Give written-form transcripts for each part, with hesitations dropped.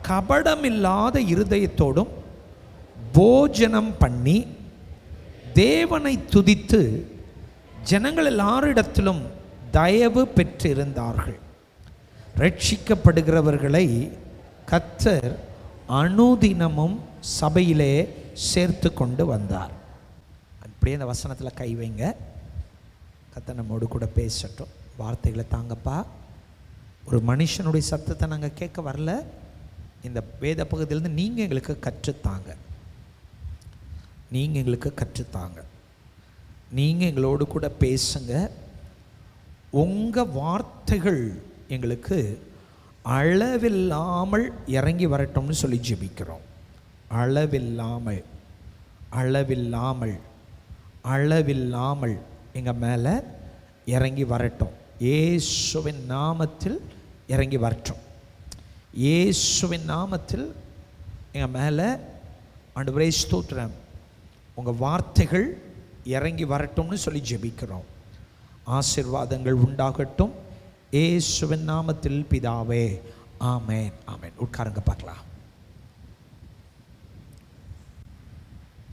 கபடமில்லாத இருதயத்தோடும் போஜனம் பண்ணி தேவனை துதித்து ஜனங்கள் எல்லாரிடத்திலும் தயவு பெற்றிருந்தார்கள். ரட்சிக்கப்படுகிறவர்களை கர்த்தர் அனுதினமும் சபையிலே சேர்த்து கொண்டு வந்தார். அப்படியே அந்த வசனத்தில் கை வைங்க. கர்த்தர் நம்மோடு கூட பேசட்டும். வார்த்தைகளை தாங்கப்பா. ஒரு மனுஷனுடைய சத்தத்தை நாங்கள் கேட்க வரல. இந்த வேத பகுதியிலேருந்து நீங்கள் எங்களுக்கு கற்றுத்தாங்க. நீங்கள் எங்களுக்கு கற்றுத்தாங்க. நீங்கள் எங்களோடு கூட பேசுங்க. உங்கள் வார்த்தைகள் எங்களுக்கு அளவில்லாமல் இறங்கி வரட்டும்னு சொல்லி ஜெபிக்கிறோம். அளவில்லாமல் அளவில்லாமல் அளவில்லாமல் எங்கள் மேலே இறங்கி வரட்டும். இயேசுவின் நாமத்தில் இறங்கி வரட்டும். இயேசுவின் நாமத்தில் எங்கள் மேலே ஆண்டவரே ஸ்தோத்திரம், உங்கள் வார்த்தைகள் இறங்கி வரட்டும்னு சொல்லி ஜெபிக்கிறோம். ஆசீர்வாதங்கள் உண்டாகட்டும். இயேசுவின் நாமத்தில் பிதாவே, ஆமென் ஆமென். உட்காருங்க பார்க்கலாம்.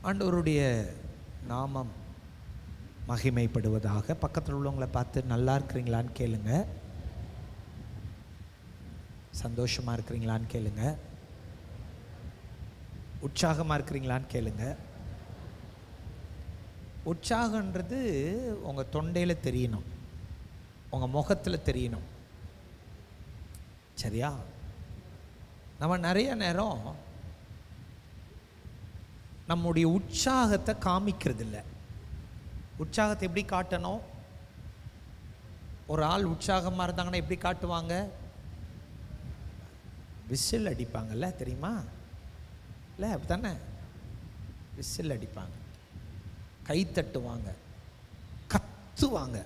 ஆண்டவருடைய நாமம் மகிமைப்படுவதாக. பக்கத்தில் உள்ளவங்களை பார்த்து நல்லா இருக்கிறீங்களான்னு கேளுங்க. சந்தோஷமாக இருக்கிறீங்களான்னு கேளுங்க. உற்சாகமாக இருக்கிறீங்களான்னு கேளுங்க. உற்சாகன்றது உங்கள் தொண்டையில் தெரியணும், உங்கள் முகத்தில் தெரியணும். சரியா? நம்ம நிறைய நேரம் நம்முடைய உற்சாகத்தை காமிக்கிறது இல்லை. உற்சாகத்தை எப்படி காட்டணும்? ஒரு ஆள் உற்சாகமாக இருந்தாங்கன்னா எப்படி காட்டுவாங்க? விசில் அடிப்பாங்கல்ல, தெரியுமா? இல்லை அப்படி தானே? விசில் அடிப்பாங்க, கை தட்டுவாங்க, கத்துவாங்க.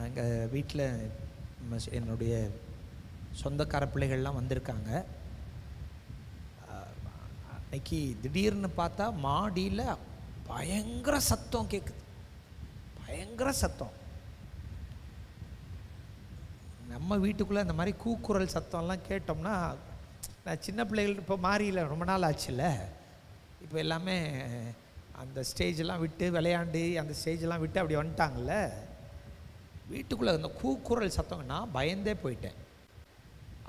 எங்கள் வீட்டில் என்னுடைய சொந்தக்கார பிள்ளைகள்லாம் வந்திருக்காங்க. அன்னைக்கு திடீர்னு பார்த்தா மாடியில் பயங்கர சத்தம் கேட்குது. பயங்கர சத்தம். நம்ம வீட்டுக்குள்ளே இந்த மாதிரி கூக்குரல் சத்தம்லாம் கேட்டோம்னா, நான் சின்ன பிள்ளைகள் இப்போ மாறியில ரொம்ப நாள் ஆச்சுல்ல, இப்போ எல்லாமே அந்த ஸ்டேஜெல்லாம் விட்டு விளையாண்டு அந்த ஸ்டேஜெல்லாம் விட்டு அப்படி வந்துட்டாங்கல்ல. வீட்டுக்குள்ளே அந்த கூக்குரல் சத்தம் நான் பயந்தே போயிட்டேன்.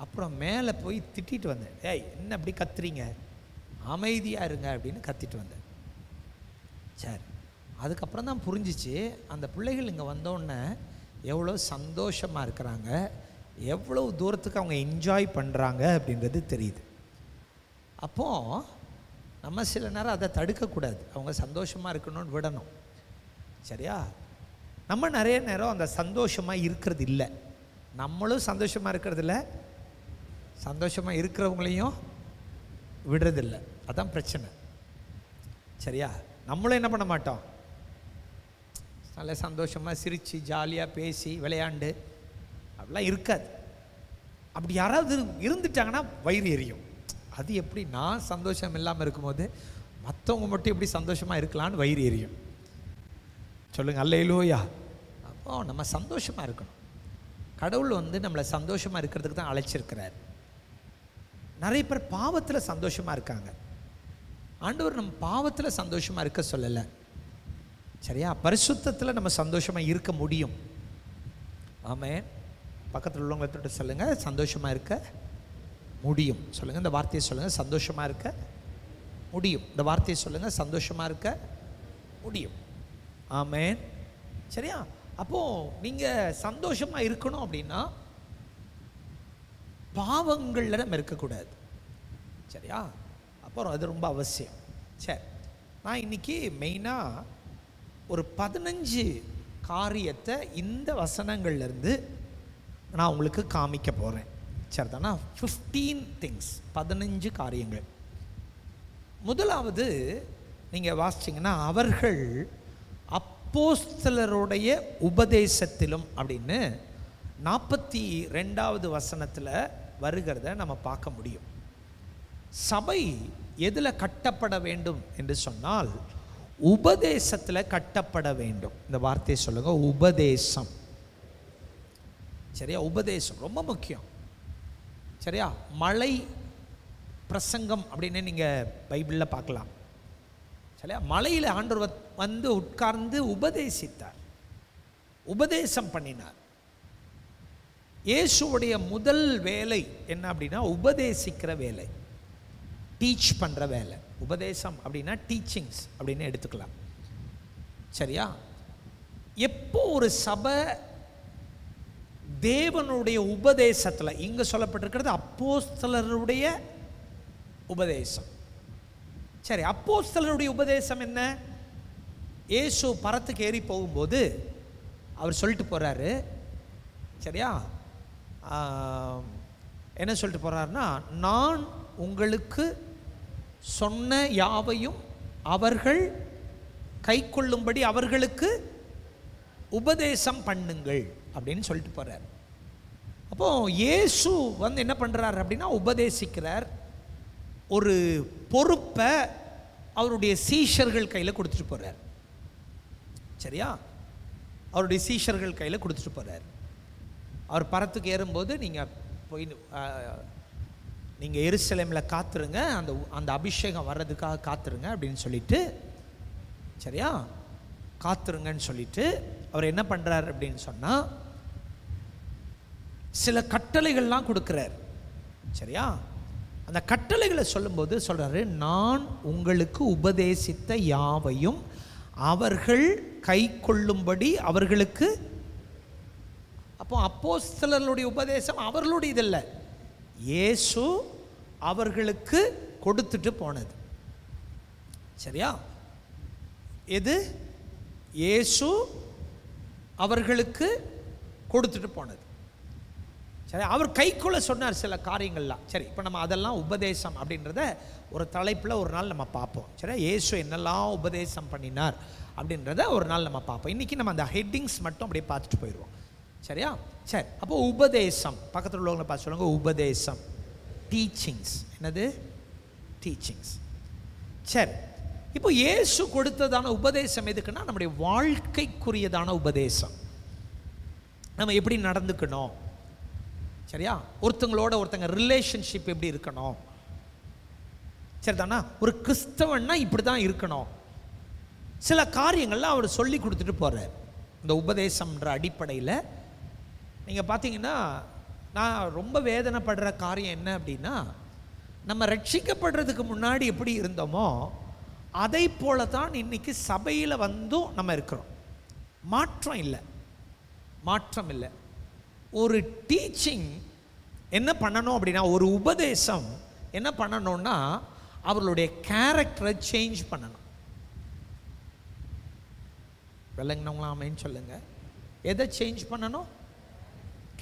அப்புறம் மேலே போய் திட்டிட்டு வந்தேன். ஏய், என்ன அப்படி கத்துறீங்க, அமைதியாக இருங்க அப்படின்னு கத்திட்டு வந்தேன். சரி, அதுக்கப்புறம் தான் புரிஞ்சிச்சு அந்த பிள்ளைகள் இங்கே வந்தோடனே எவ்வளோ சந்தோஷமாக இருக்கிறாங்க, எவ்வளோ தூரத்துக்கு அவங்க என்ஜாய் பண்ணுறாங்க அப்படின்றது தெரியுது. அப்போது நம்ம சில நேரம் அதை தடுக்கக்கூடாது, அவங்க சந்தோஷமாக இருக்கணும்னு விடணும். சரியா? நம்ம நிறைய நேரம் அந்த சந்தோஷமாக இருக்கிறது இல்லை. நம்மளும் சந்தோஷமாக இருக்கிறது இல்லை, சந்தோஷமாக இருக்கிறவங்களையும் விடுறதில்லை. அதான் பிரச்சனை. சரியா? நம்மளும் என்ன பண்ண மாட்டோம், நல்ல சந்தோஷமாக சிரித்து ஜாலியாக பேசி விளையாண்டு அப்படிலாம் இருக்காது. அப்படி யாராவது இருந்துட்டாங்கன்னா வயிறு எரியும். அது எப்படி? நான் சந்தோஷம் இல்லாமல் இருக்கும்போது மற்றவங்க மட்டும் எப்படி சந்தோஷமாக இருக்கலான்னு வயிறு எரியும். சொல்லுங்கள் அல்லேலூயா. அப்போ நம்ம சந்தோஷமாக இருக்கணும். கடவுள் நம்மளை சந்தோஷமாக இருக்கிறதுக்கு தான் அழைச்சிருக்கிறார். நிறைய பேர் பாவத்தில் சந்தோஷமாக இருக்காங்க. ஆண்டவர் நம்ம பாவத்தில் சந்தோஷமாக இருக்க சொல்லலை. சரியா? பரிசுத்தத்தில் நம்ம சந்தோஷமாக இருக்க முடியும். ஆமென். பக்கத்தில் உள்ளவங்களை தொட்டு சொல்லுங்கள், சந்தோஷமாக இருக்க முடியும். சொல்லுங்கள், இந்த வார்த்தையை சொல்லுங்கள், சந்தோஷமாக இருக்க முடியும். இந்த வார்த்தையை சொல்லுங்கள், சந்தோஷமாக இருக்க முடியும். ஆமென். சரியா? அப்போது நீங்கள் சந்தோஷமாக இருக்கணும் அப்படின்னா பாவங்களில் நம்ம இருக்கக்கூடாது. சரியா? அப்புறம் அது ரொம்ப அவசியம். சரி, நான் இன்றைக்கி மெயினாக ஒரு 15 காரியத்தை இந்த வசனங்கள்லேருந்து நான் உங்களுக்கு காமிக்க போகிறேன். சரி தானா? 15 திங்ஸ், 15 காரியங்கள். முதலாவது நீங்கள் வாசிச்சிங்கன்னா, அவர்கள் அப்போஸ்தலருடைய உபதேசத்திலும் அப்படின்னு 42வது வசனத்தில் வருகிறத நம்ம பார்க்க முடியும். சபை எதில் கட்டப்பட வேண்டும் என்று சொன்னால் உபதேசத்தில் கட்டப்பட வேண்டும். இந்த வார்த்தையை சொல்லுங்க, உபதேசம். சரியா? உபதேசம் ரொம்ப முக்கியம். சரியா? மலை பிரசங்கம் அப்படின்னு நீங்கள் பைபிளில் பார்க்கலாம். சரியா? மலையில் ஆண்டவர் வந்து உட்கார்ந்து உபதேசித்தார், உபதேசம் பண்ணினார். இயேசுவுடைய முதல் வேலை என்ன அப்படின்னா உபதேசிக்கிற வேலை, டீச் பண்ணுற வேலை. உபதேசம் அப்படின்னா டீச்சிங்ஸ் அப்படின்னு எடுத்துக்கலாம். சரியா? எப்போ ஒரு சபை தேவனுடைய உபதேசத்தில், இங்கே சொல்லப்பட்டிருக்கிறது அப்போஸ்தலருடைய உபதேசம். சரி, அப்போஸ்தலருடைய உபதேசம் என்ன? இயேசு பரத்துக்கு ஏறி போகும்போது அவர் சொல்லிட்டு போகிறாரு. சரியா? என்ன சொல்லிட்டு போகிறாருன்னா, நான் உங்களுக்கு சொன்ன யாவையும் அவர்கள் கை கொள்ளும்படி அவர்களுக்கு உபதேசம் பண்ணுங்கள் அப்படின்னு சொல்லிட்டு போகிறார். அப்போ இயேசு வந்து என்ன பண்ணுறார் அப்படின்னா உபதேசிக்கிறார். ஒரு பொறுப்பை அவருடைய சீஷர்கள் கையில் கொடுத்துட்டு போகிறார். சரியா? அவருடைய சீஷர்கள் கையில் கொடுத்துட்டு போகிறார். அவர் பரத்துக்கு ஏறும்போது நீங்கள் போய் நீங்கள் எருசலேமில் காத்துருங்க, அந்த அபிஷேகம் வர்றதுக்காக காத்துருங்க அப்படின்னு சொல்லிட்டு, சரியா, காத்துருங்கன்னு சொல்லிட்டு அவர் என்ன பண்ணுறார் அப்படின்னு சொன்னால் சில கட்டளைகள்லாம் கொடுக்குறார். சரியா? அந்த கட்டளைகளை சொல்லும்போது சொல்கிறாரு, நான் உங்களுக்கு உபதேசித்த யாவையும் அவர்கள் கை கொள்ளும்படி அவர்களுக்கு. அப்போ அப்போஸ்தலருடைய உபதேசம் அவர்களுடைய இதில்லை, இயேசு அவர்களுக்கு கொடுத்துட்டு போனது. சரியா? எது? இயேசு அவர்களுக்கு கொடுத்துட்டு போனது. சரி, அவர் கைக்குள்ள சொன்னார் சில காரியங்கள்லாம். சரி, இப்போ நம்ம அதெல்லாம் உபதேசம் அப்படின்றத ஒரு தலைப்பில் ஒரு நாள் நம்ம பார்ப்போம். சரி, இயேசு என்னெல்லாம் உபதேசம் பண்ணினார் அப்படின்றத ஒரு நாள் நம்ம பார்ப்போம். இன்றைக்கி நம்ம அந்த ஹெட்டிங்ஸ் மட்டும் அப்படியே பார்த்துட்டு போயிடுவோம். சரியா? சரி, அப்போ உபதேசம், பக்கத்தில் உள்ளவங்களை பார்த்து சொல்லுங்க, உபதேசம், டீச்சிங்ஸ். என்னது? டீச்சிங்ஸ். சரி, இப்போ இயேசு கொடுத்ததான உபதேசம் எதுக்குன்னா நம்முடைய வாழ்க்கைக்குரியதான உபதேசம். நம்ம எப்படி நடந்துக்கணும், சரியா, ஒருத்தங்களோட ஒருத்தங்க ரிலேஷன்ஷிப் எப்படி இருக்கணும், சரிதானா, ஒரு கிறிஸ்தவன்னா இப்படி தான் இருக்கணும். சில காரியங்கள்லாம் அவர் சொல்லி கொடுத்துட்டு போகிறார். இந்த உபதேசம்ன்ற அடிப்படையில் நீங்கள் பார்த்தீங்கன்னா, நான் ரொம்ப வேதனைப்படுற காரியம் என்ன அப்படின்னா, நம்ம ரட்சிக்கப்படுறதுக்கு முன்னாடி எப்படி இருந்தோமோ அதை போல தான் இன்னைக்கு சபையில் வந்தும் நம்ம இருக்கிறோம். மாற்றம் இல்லை, மாற்றம் இல்லை. ஒரு டீச்சிங் என்ன பண்ணணும் அப்படின்னா, ஒரு உபதேசம் என்ன பண்ணணும்னா அவர்களுடைய கேரக்டரை சேஞ்ச் பண்ணணும். விளங்கினவங்களாமேன்னு சொல்லுங்க. எதை சேஞ்ச் பண்ணணும்?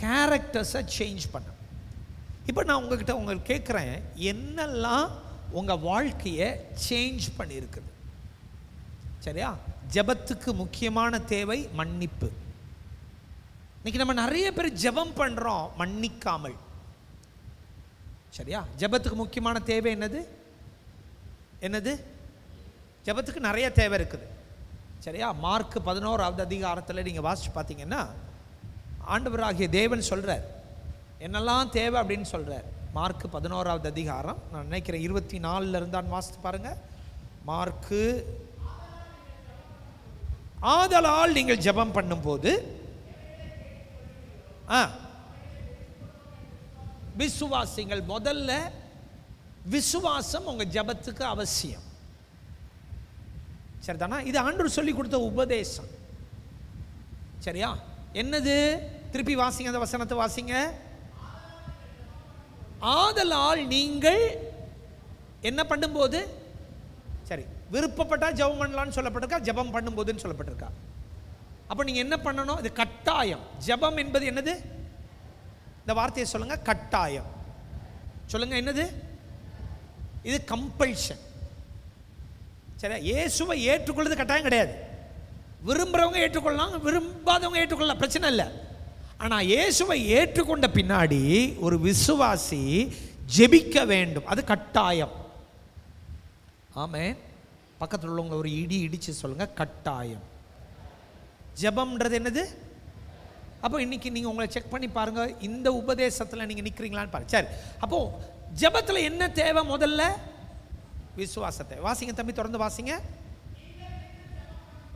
கேரக்டர்ஸை சேஞ்ச் பண்ணணும். இப்போ நான் உங்ககிட்ட உங்களுக்கு கேட்குறேன், என்னெல்லாம் உங்கள் வாழ்க்கையை சேஞ்ச் பண்ணியிருக்குது? சரியா? ஜெபத்துக்கு முக்கியமான தேவை மன்னிப்பு. இன்னைக்கு நம்ம நிறைய பேர் ஜெபம் பண்ணுறோம் மன்னிக்காமல். சரியா? ஜெபத்துக்கு முக்கியமான தேவை என்னது? என்னது? ஜெபத்துக்கு நிறைய தேவை இருக்குது. சரியா? மார்க் 11வது அதிகாரத்தில் நீங்கள் வாசிச்சு பார்த்தீங்கன்னா ஆண்டவராகிய தேவன் சொல்கிறார் என்னெல்லாம் தேவை அப்படின்னு சொல்கிறார். மார்க் 11வது அதிகாரம், நான் நினைக்கிறேன் 24 இருந்தான், வாசித்து பாருங்க. மார்க்கு, ஆதலால் நீங்கள் ஜெபம் பண்ணும்போது விசுவாசிங்கள். முதல்ல விசுவாசம் உங்க ஜெபத்துக்கு அவசியம். சரிதானா? இது ஆண்டவர் சொல்லி கொடுத்த உபதேசம். சரியா? என்னது? திருப்பி வாசிங்க, அந்த வசனத்தை வாசிங்க. ஆதலால் நீங்கள் என்ன பண்ணும்போது, சரி, விருப்பப்பட்டா ஜெபம் பண்ணலான்னு சொல்லப்பட்டிருக்கா, ஜெபம் பண்ணும்போதுன்னு சொல்லப்பட்டிருக்கா? அப்போ நீங்க என்ன பண்ணணும்? இது கட்டாயம். ஜெபம் என்பது என்னது? இந்த வார்த்தையை சொல்லுங்க, கட்டாயம். சொல்லுங்க, என்னது? இது கம்பல்ஷன். சரி, இயேசுவை ஏற்றுக்கொள்வது கட்டாயம் கிடையாது. விரும்புறவங்க ஏற்றுக்கொள்ளலாம், விரும்பாதவங்க ஏற்றுக்கொள்ளலாம், பிரச்சனை இல்லை. ஆனால் இயேசுவை ஏற்றுக்கொண்ட பின்னாடி ஒரு விசுவாசி ஜெபிக்க வேண்டும், அது கட்டாயம். ஆமென். பக்கத்தில் உள்ளவங்க ஒரு இடி இடிச்சு சொல்லுங்க, கட்டாயம். ஜெபம்ன்றது என்னது? அப்போ இன்னைக்கு நீங்கள் உங்களை செக் பண்ணி பாருங்கள், இந்த உபதேசத்தில் நீங்கள் நிற்கிறீங்களான்னு பாருங்க. சரி, அப்போது ஜெபத்தில் என்ன தேவை? முதல்ல விசுவாசத்தை. வாசிங்க தம்பி, தொடர்ந்து வாசிங்க.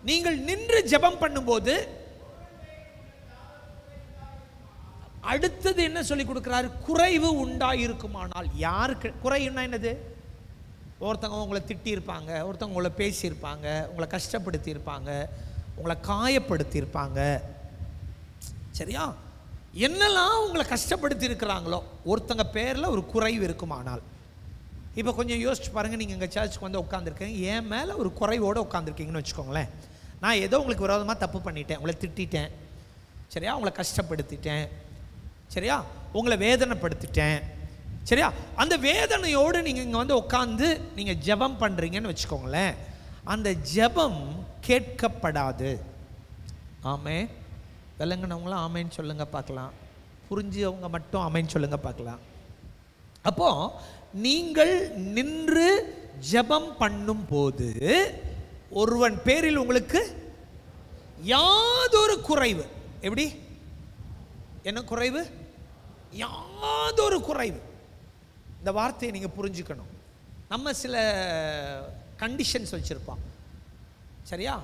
நீங்கள் நின்று ஜெபம் பண்ணும்போது அடுத்தது என்ன சொல்லி கொடுக்கிறாரு? குறைவு உண்டாயிருக்குமானால். யாருக்கு குறைவுன்னா என்னது? ஒருத்தவங்க உங்களை திட்டியிருப்பாங்க, ஒருத்தவங்க உங்களை பேசியிருப்பாங்க, உங்களை கஷ்டப்படுத்தியிருப்பாங்க, உங்களை காயப்படுத்தியிருப்பாங்க. சரியா? என்னெல்லாம் உங்களை கஷ்டப்படுத்தி இருக்கிறாங்களோ ஒருத்தங்க பேரில் ஒரு குறைவு இருக்குமானால். இப்போ கொஞ்சம் யோசிச்சு பாருங்கள். நீங்கள் எங்கள் சர்ச்சுக்கு வந்து உட்காந்துருக்கீங்க, என் மேலே ஒரு குறைவோடு உட்காந்துருக்கீங்கன்னு வச்சுக்கோங்களேன். நான் ஏதோ உங்களுக்கு விரோதமாக தப்பு பண்ணிட்டேன், உங்களை திட்டிட்டேன், சரியா, உங்களை கஷ்டப்படுத்திட்டேன், சரியா, உங்களை வேதனைப்படுத்திட்டேன், சரியா. அந்த வேதனையோடு நீங்கள் இங்கே வந்து உட்காந்து நீங்கள் ஜெபம் பண்ணுறீங்கன்னு வச்சுக்கோங்களேன். அந்த ஜெபம் கேட்கப்படாது. ஆமே, விளங்குனவங்களாம் ஆமேன்னு சொல்லுங்க பார்க்கலாம். புரிஞ்சவங்க மட்டும் ஆமேன்னு சொல்லுங்க பார்க்கலாம். அப்போ நீங்கள் நின்று ஜெபம் பண்ணும் போது ஒருவன் பேரில் உங்களுக்கு யாதொரு குறைவு. எப்படி? என்ன குறைவு? யாதொரு குறைவு. இந்த வார்த்தையை நீங்கள் புரிஞ்சுக்கணும். நம்ம சில கண்டிஷன்ஸ் வச்சுருப்போம், சரியா?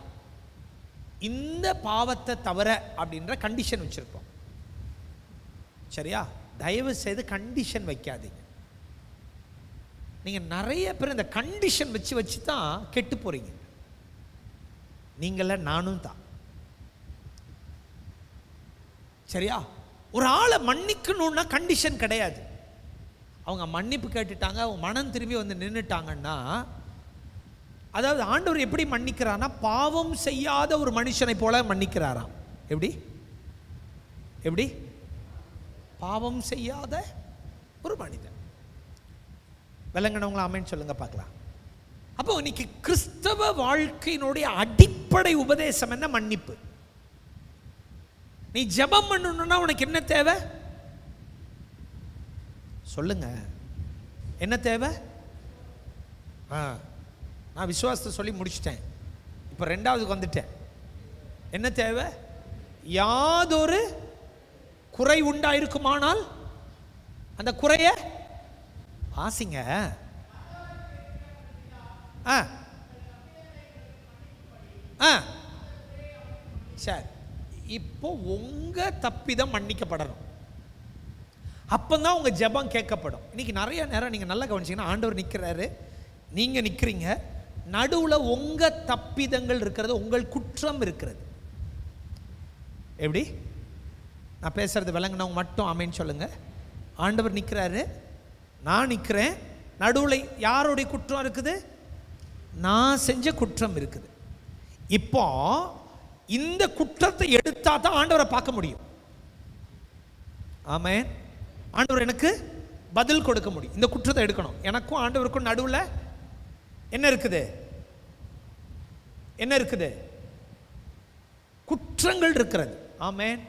இந்த பாவத்தை தவிர அப்படின்ற கண்டிஷன் வச்சுருப்போம், சரியா? தயவு செய்து கண்டிஷன் வைக்காதீங்க. நீங்கள் நிறைய பேர் இந்த கண்டிஷன் வச்சு தான் கெட்டு போகிறீங்க. நீங்கள நானும் தான், சரியா? ஒரு ஆளை மன்னிக்கணும்னா கண்டிஷன் கிடையாது. அவங்க மன்னிப்பு கேட்டுட்டாங்க, அவங்க மனம் திரும்பி வந்து நின்றுட்டாங்கன்னா, அதாவது ஆண்டவர் எப்படி மன்னிக்கிறார்னா பாவம் செய்யாத ஒரு மனுஷனை போல மன்னிக்கிறாராம். எப்படி? எப்படி? பாவம் செய்யாத ஒரு மனிதன். விளங்கினவங்களா ஆமேன்னு சொல்லுங்க பார்க்கலாம். அப்போ இன்னைக்கு கிறிஸ்தவ வாழ்க்கையினுடைய அடிப்படை உபதேசம் என்ன? மன்னிப்பு. நீ ஜெபம் பண்ணணும்னா உனக்கு என்ன தேவை? சொல்லுங்க, என்ன தேவை? நான் விசுவாசத்தை சொல்லி முடிச்சிட்டேன், இப்போ ரெண்டாவதுக்கு வந்துட்டேன். என்ன தேவை? யாதொரு குறை உண்டாயிருக்குமானால் அந்த குறைய வாசிங்க. சரி, இப்போ உங்க தப்பிதம் மன்னிக்கப்படணும், அப்பதான் உங்க ஜெபம் கேட்கப்படும். இன்னைக்கு நிறைய நேரம் நீங்க நல்லா கவனிச்சீங்கன்னா ஆண்டவர் நிற்கிறாரு, நீங்க நிற்கிறீங்க, நடுவில் உங்க தப்பிதங்கள் இருக்கிறது, உங்கள் குற்றம் இருக்கிறது. எப்படி? நான் பேசுறது விளங்குனவங்க மட்டும் ஆமேன்னு சொல்லுங்க. ஆண்டவர் நிற்கிறாரு, நான் நிற்கிறேன், நடுவில் யாருடைய குற்றம் இருக்குது? நான் செஞ்ச குற்றம் இருக்குது. இப்போ இந்த குற்றத்தை எடுத்தா தான் ஆண்டவரை பார்க்க முடியும். ஆமென். ஆண்டவர் எனக்கு பதில் கொடுக்க முடியும். இந்த குற்றத்தை எடுக்கணும். எனக்கும் ஆண்டவருக்கும் நடுவில் என்ன இருக்குது? என்ன இருக்குது? குற்றங்கள் இருக்கிறது. ஆமென்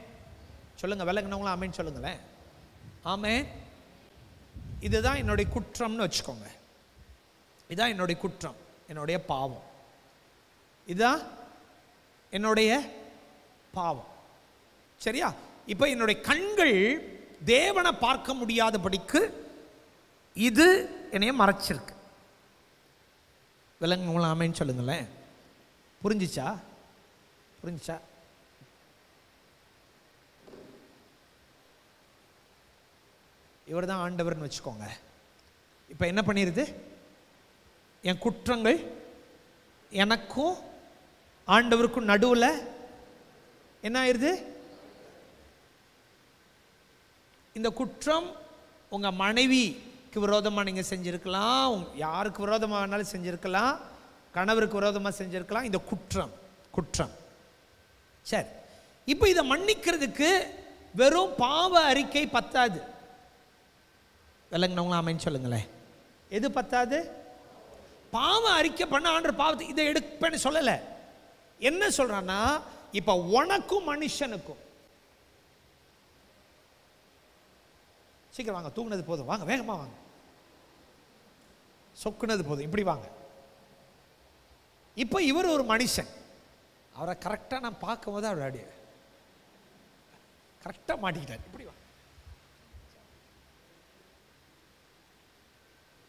சொல்லுங்க, விளங்குனவங்களும் ஆமென் சொல்லுங்களேன். ஆமென். இதுதான் என்னுடைய குற்றம்னு வச்சுக்கோங்க. இதுதான் என்னுடைய குற்றம், என்னுடைய பாவம். இதுதான் என்னுடைய பாவம், சரியா? இப்போ என்னுடைய கண்கள் தேவனை பார்க்க முடியாதபடிக்கு இது என்னைய மறைச்சிருக்கு. விளங்குங்களா ஆமென் சொல்லுங்களேன். புரிஞ்சிச்சா? புரிஞ்சிச்சா? இவர் தான் ஆண்டவர்னு வச்சுக்கோங்க. இப்போ என்ன பண்ணிருது? என் குற்றங்கள் எனக்கும் ஆண்டவருக்கும் நடுவில் என்ன ஆயிருது? இந்த குற்றம் உங்கள் மனைவிக்கு விரோதமாக நீங்கள் செஞ்சுருக்கலாம், யாருக்கு விரோதமாக வேணாலும் செஞ்சுருக்கலாம், கணவருக்கு விரோதமாக செஞ்சுருக்கலாம். இந்த குற்றம் குற்றம் சரி. இப்போ இதை மன்னிக்கிறதுக்கு வெறும் பாவ அறிக்கை பத்தாது. விளங்குனவங்களா ஆமென் சொல்லுங்களேன். எது பத்தாது? பாவ அறிக்கை பண்ண ஆண்டவர் பாவத்தை இதை எடுப்பேன்னு சொல்லலை. என்ன சொல்றான்னா, இப்போ உனக்கும் மனுஷனுக்கும், சீக்கிரம் வாங்க, தூங்குனது போதும், வாங்க வேகமா வாங்க, சொக்குனது போதும், இப்படி வாங்க. இப்போ இவர் ஒரு மனுஷன், அவரை கரெக்டாக நான் பார்க்கும் போது அவர் அடி கரெக்டாக மாட்டிக்கிட்டார். இப்படி வா.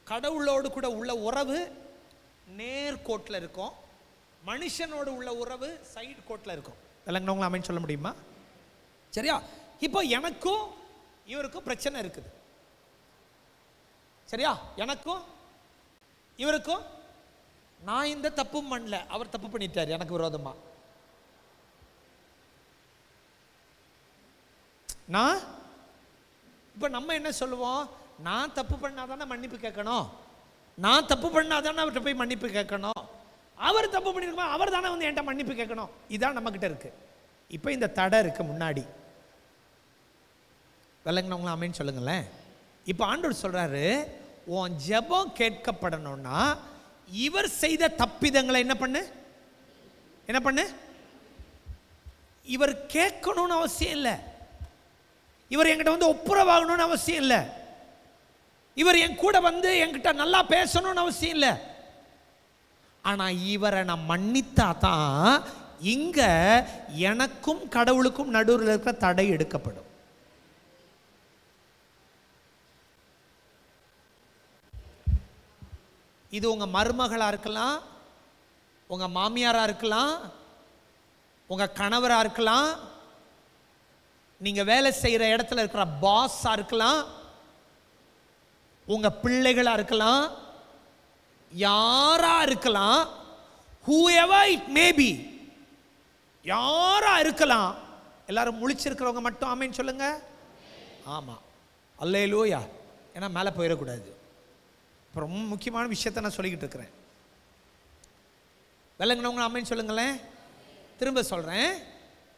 கடவுளோடு கூட உள்ள உறவு நேர்கோட்டில் இருக்கும், மனுஷனோடு உள்ள உறவு சைடு கோட்டில் இருக்கும். விளங்கினவங்கள அமைன்னு சொல்ல முடியுமா? சரியா? இப்போ எனக்கும் இவருக்கும் பிரச்சனை இருக்குது. சரியா? எனக்கும் இவருக்கும் நான் இந்த தப்பும் பண்ணல, அவர் தப்பு பண்ணிட்டார் எனக்கு விரோதமா. நான் இப்போ நம்ம என்ன சொல்லுவோம்? நான் தப்பு பண்ணாதானே மன்னிப்பு கேட்கணும், நான் தப்பு பண்ணாதானே அவர்கிட்ட போய் மன்னிப்பு கேட்கணும், அவர் தப்பு பண்ணிருக்கோம் அவர் தானே வந்து என்கிட்ட மன்னிப்பு கேட்கணும். இதான் நம்ம கிட்ட இருக்கு. இப்போ இந்த தடை இருக்கு முன்னாடி. விளங்கினவங்களா ஆமேன்னு சொல்லுங்களேன். இப்போ ஆண்டவர் சொல்றாரு, உன் ஜெபம் கேட்கப்படணும்னா இவர் செய்த தப்பிதங்களை என்ன பண்ணு, என்ன பண்ணு. இவர் கேட்கணும்னு அவசியம் இல்லை, இவர் என்கிட்ட வந்து ஒப்புரவாகணும்னு அவசியம் இல்லை, இவர் என் கூட வந்து என்கிட்ட நல்லா பேசணும்னு அவசியம் இல்லை. ஆனா இவரை நான் மன்னித்தா தான் இங்க எனக்கும் கடவுளுக்கும் நடுவில் இருக்கிற தடை எடுக்கப்படும். இது உங்க மருமகளா இருக்கலாம், உங்க மாமியாரா இருக்கலாம், உங்க கணவரா இருக்கலாம், நீங்க வேலை செய்யற இடத்துல இருக்கிற பாஸா இருக்கலாம், உங்க பிள்ளைகளா இருக்கலாம், யாரா இருக்கலாம், whoever it may be, யாரா இருக்கலாம். எல்லாரும் முழிச்சிருக்கிறவங்க மட்டும் ஆமேன்னு சொல்லுங்க. ஆமா, அல்லேலூயா. ஏன்னா மேலே போயிடக்கூடாது. இப்போ ரொம்ப முக்கியமான விஷயத்தை நான் சொல்லிக்கிட்டு இருக்கிறேன். விளங்கினவங்க ஆமேன்னு சொல்லுங்களேன். திரும்ப சொல்றேன்,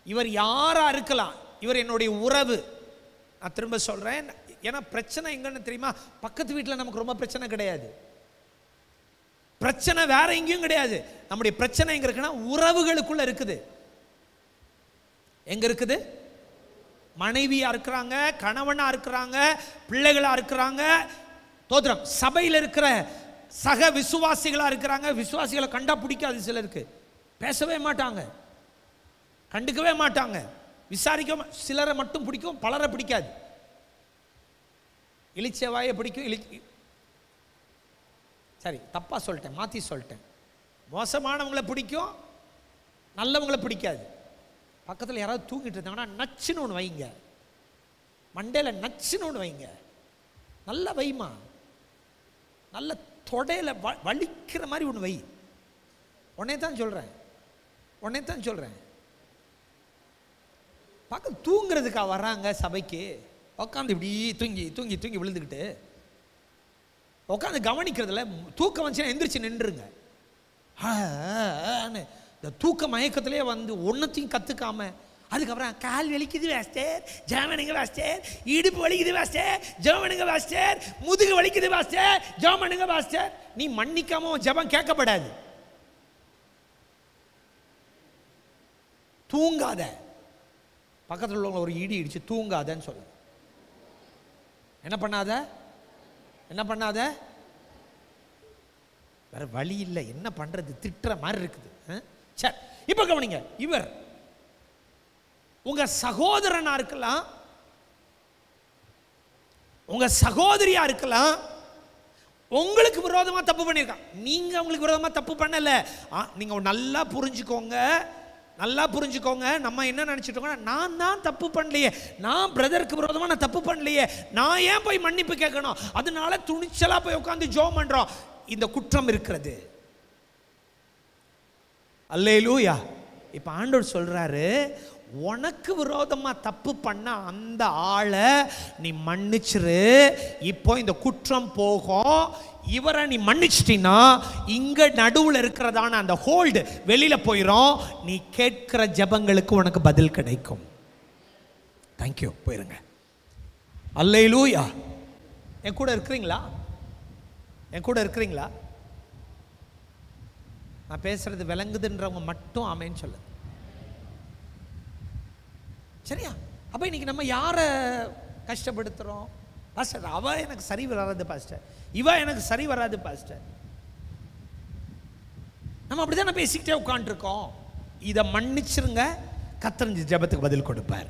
இவர் யாரா இருக்கலாம், இவர் என்னுடைய உறவு. நான் திரும்ப சொல்றேன், ஏன்னா பிரச்சனை எங்கன்னு தெரியுமா? பக்கத்து வீட்டில் நமக்கு ரொம்ப பிரச்சனை கிடையாது, பிரச்சனை வேற எங்கேயும் கிடையாது. நம்முடைய பிரச்சனை எங்க இருக்குன்னா உறவுகளுக்குள்ள இருக்குது. எங்க இருக்குது? மனைவியா இருக்கிறாங்க, கணவனா இருக்கிறாங்க, பிள்ளைகளா இருக்கிறாங்க, தோத்திரம் சபையில் இருக்கிற சக விசுவாசிகளா இருக்கிறாங்க. விசுவாசிகளை கண்டா பிடிக்காது சிலருக்கு, பேசவே மாட்டாங்க, கண்டுக்கவே மாட்டாங்க, விசாரிக்க. சிலரை மட்டும் பிடிக்கும், பலரை பிடிக்காது. இளிச்சவாயை பிடிக்கும், சரி தப்பா சொல்லிட்டேன், மாத்தி சொல்லிட்டேன். மோசமானவங்களை பிடிக்கும், நல்லவங்களை பிடிக்காது. பக்கத்தில் யாராவது தூங்கிட்டு இருந்தாங்கன்னா நச்சுன்னு ஒன்று வைங்க, மண்டையில் நச்சுன்னு ஒன்று வைங்க, நல்ல வைமா, நல்ல தொடையில் வலிக்கிற மாதிரி ஒன்று வை. உடனே தான் சொல்கிறேன், உடனே தான் சொல்கிறேன். பக்கம் தூங்குறதுக்கா வர்றாங்க சபைக்கு, உட்காந்து இப்படி தூங்கி தூங்கி தூங்கி விழுந்துக்கிட்டு உட்காந்து கவனிக்கிறதுல தூக்கம் வந்துச்சுன்னா எந்திரிச்சு நின்றுங்க. இந்த தூக்க மயக்கத்திலே வந்து ஒன்றத்தையும் கற்றுக்காம அதுக்கப்புறம் கால் வலிக்குது வாஸ்டர், ஜெர்மனுங்க வாஸ்டர், இடுப்பு வலிக்குது வாஸ்டர், ஜெர்மனுங்க வாஸ்டர், முதுகு வலிக்குது வாஸ்டர், ஜெர்மனுங்க வாஸ்டர். நீ மன்னிக்காம ஜெபம் கேட்கப்படாது. தூங்காத, பக்கத்தில் உள்ளவங்க ஒரு இடி இடிச்சு தூங்காதன்னு சொல்ல. என்ன பண்ணாத, என்ன பண்ணாத, வேற வழி இல்லை, என்ன பண்றது, திட்டுற மாதிரி இருக்குது. சரி, இப்ப கவனிங்க. இவர் உங்க சகோதரனா இருக்கலாம், உங்க சகோதரியா இருக்கலாம், உங்களுக்கு விரோதமா தப்பு பண்ணிருக்கான், நீங்க உங்களுக்கு விரோதமா தப்பு பண்ணல. நீங்க நல்லா புரிஞ்சுக்கோங்க, நல்லா புரிஞ்சுக்கோங்க. நம்ம என்ன நினைச்சிட்டோம்னா, நான் தான் தப்பு பண்ணலையே, நான் பிரதருக்கு விரோதமா நான் தப்பு பண்ணலையே, நான் ஏன் போய் மன்னிப்பு கேட்கணும், அதனால துணிச்சலா போய் உட்கார்ந்து ஜெபம் பண்றோம். இந்த குற்றம் இருக்கிறது. அல்லேலூயா. இப்ப ஆண்டவர் சொல்றாரு, உனக்கு விரோதமா தப்பு பண்ண அந்த ஆளை நீ மன்னிச்சிரு, இப்போ இந்த குற்றம் போகும். இவரை நீ மன்னிச்சிட்டீன்னா இங்க நடுவில் இருக்கிறதான அந்த ஹோல்டு வெளியில போயிடும். நீ கேட்கிற ஜெபங்களுக்கு உனக்கு பதில் கிடைக்கும். தேங்க்யூ, போயிருங்க. அல்லேலூயா. என் கூட இருக்கிறீங்களா? என் கூட இருக்கிறீங்களா? நான் பேசுறது விளங்குதுன்றவங்க மட்டும் ஆமேன்னு சொல்லுங்க. சரியா? அப்ப இன்னைக்கு நம்ம யாரை கஷ்டப்படுத்துறோம்? பாஸ்டர், அவ எனக்கு சரி வராது பாஸ்டர், இவ எனக்கு சரி வராது பாஸ்டர். நம்ம அப்படிதான் பேசிக்கிட்டே உட்காந்துருக்கோம். இதை மன்னிச்சிருங்க, கர்த்தர் ஜெபத்துக்கு பதில் கொடுப்பார்.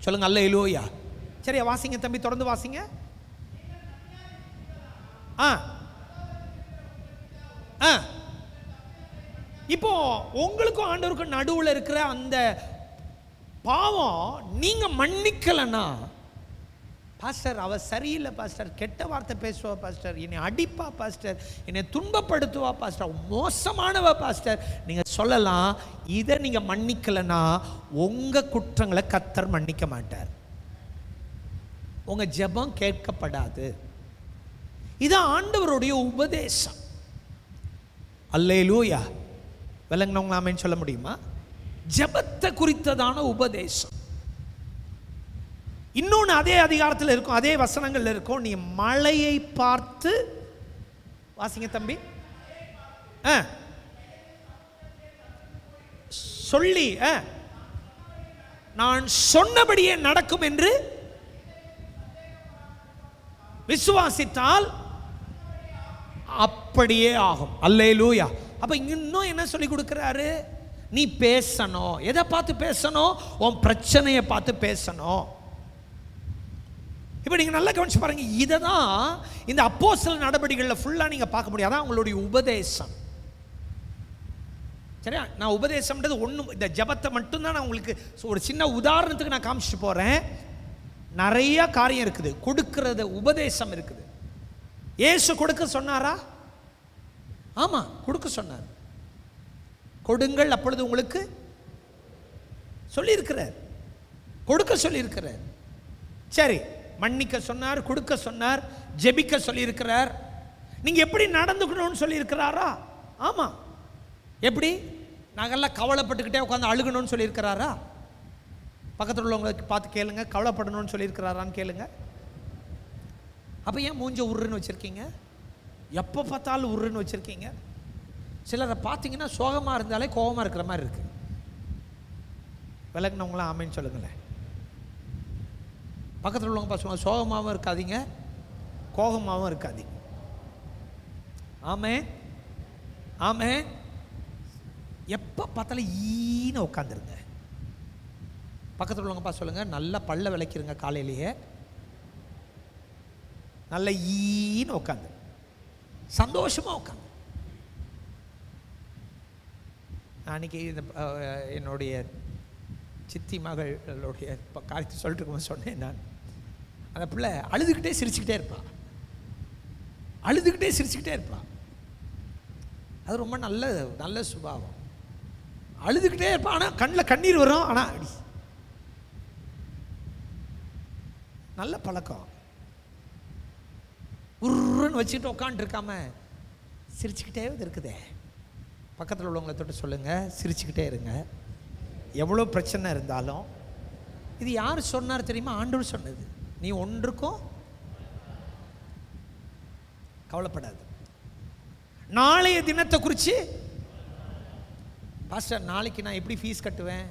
சொல்லுங்க அல்லேலூயா. சரியா, வாசிங்க தம்பி, தொடர்ந்து வாசிங்க. இப்போ உங்களுக்கும் ஆண்டவருக்கும் நடுவில் இருக்கிற அந்த பாவம் நீங்க மன்னிக்கலன்னா, பாஸ்டர் அவ சரியில்லை பாஸ்டர், கெட்ட வார்த்தை பேசுவா பாஸ்டர், என்னை அடிப்பா பாஸ்டர், என்னை துன்பப்படுத்துவா பாஸ்டர், மோசமானவா பாஸ்டர், நீங்க சொல்லலாம். இதை நீங்க மன்னிக்கலன்னா உங்க குற்றங்களை கர்த்தர் மன்னிக்க மாட்டார், உங்க ஜெபம் கேட்கப்படாது. இது ஆண்டவருடைய உபதேசம். அல்லேலூயா. விளங்குனவங்க ஆமென் சொல்ல முடியுமா? ஜெபத்தை குறித்ததான உபதேசம். இன்னொன்று அதே அதிகாரத்தில் இருக்கும், அதே வசனங்கள் இருக்கும். நீ மழையை பார்த்து வாசிங்க தம்பி. சொல்லி நான் சொன்னபடியே நடக்கும் என்று விசுவாசித்தால் அப்படியே ஆகும். அல்லேலூயா. அப்ப இன்னும் என்ன சொல்லி கொடுக்கிறாரு? நீ பேசணும். எதை பார்த்து பேசணும்? உன் பிரச்சனையை பார்த்து பேசணும். இப்போ நீங்கள் நல்லா கவனிச்சு பாருங்க. இதை தான் இந்த அப்போஸ்தலர் நடவடிக்கைகளில் ஃபுல்லாக நீங்கள் பார்க்க முடியாது. அதான் உங்களுடைய உபதேசம். சரியா? நான் உபதேசம்ன்றது ஒன்றும், இந்த ஜபத்தை மட்டும்தான் நான் உங்களுக்கு ஒரு சின்ன உதாரணத்துக்கு நான் காமிச்சிட்டு போகிறேன். நிறைய காரியம் இருக்குது. கொடுக்கிறது உபதேசம் இருக்குது. இயேசு கொடுக்க சொன்னாரா? ஆமாம், கொடுக்க சொன்னார். கொடுங்கள் அப்பொழுது உங்களுக்கு சொல்லியிருக்கிறார், கொடுக்க சொல்லியிருக்கிறார். சரி, மன்னிக்க சொன்னார், கொடுக்க சொன்னார், ஜெபிக்க சொல்லியிருக்கிறார். நீங்கள் எப்படி நடந்துக்கணும்னு சொல்லியிருக்கிறாரா? ஆமாம். எப்படி? நாங்கள்லாம் கவலைப்பட்டுக்கிட்டே உட்காந்து அழுகணும்னு சொல்லியிருக்கிறாரா? பக்கத்தில் உள்ளவங்களுக்கு பார்த்து கேளுங்க, கவலைப்படணும்னு சொல்லியிருக்கிறாரான்னு கேளுங்க. அப்போ ஏன் மூஞ்ச உருன்னு வச்சுருக்கீங்க? எப்போ பார்த்தாலும் உருன்னு வச்சுருக்கீங்க. சிலரை பார்த்தீங்கன்னா சோகமாக இருந்தாலே கோபமாக இருக்கிற மாதிரி இருக்கு. விளக்குனவங்களாம் ஆமேன்னு சொல்லுங்களேன். பக்கத்தில் உள்ளவங்க பார்த்து சோகமாகவும் இருக்காதீங்க, கோபமாகவும் இருக்காதீங்க. ஆமே ஆமே. எப்போ பார்த்தாலும் ஈன்னு உட்காந்துருங்க. பக்கத்தில் உள்ளவங்க பார்த்து சொல்லுங்கள், நல்லா பல்ல விளக்கிருங்க, காலையிலேயே நல்ல ஈன்னு உட்காந்து சந்தோஷமாக உட்காந்து. அன்றைக்கி இந்த என்னுடைய சித்தி மகளுடைய காரியத்தை சொல்லிட்டு இருக்கும்போது சொன்னேன் நான், அந்த பிள்ளை அழுதுகிட்டே சிரிச்சுக்கிட்டே இருப்பான், அழுதுகிட்டே சிரிச்சுக்கிட்டே இருப்பான். அது ரொம்ப நல்ல நல்ல சுபாவம். அழுதுகிட்டே இருப்பான், ஆனால் கண்ணில் கண்ணீர் வரும், ஆனால் நல்ல பழக்கம். உருன்னு வச்சுக்கிட்டு உட்காந்துருக்காம சிரிச்சுக்கிட்டே இருக்குதே. பக்கத்தில் உள்ளவங்களை தொட்டு சொல்லுங்கள், சிரிச்சுக்கிட்டே இருங்க. எவ்வளோ பிரச்சனை இருந்தாலும். இது யார் சொன்னார் தெரியுமா? ஆண்டவர் சொன்னது. நீ ஒன்றுக்கும் கவலைப்படாது. நாளைய தினத்தை குறித்து, பாஸ்டர் நாளைக்கு நான் எப்படி ஃபீஸ் கட்டுவேன்,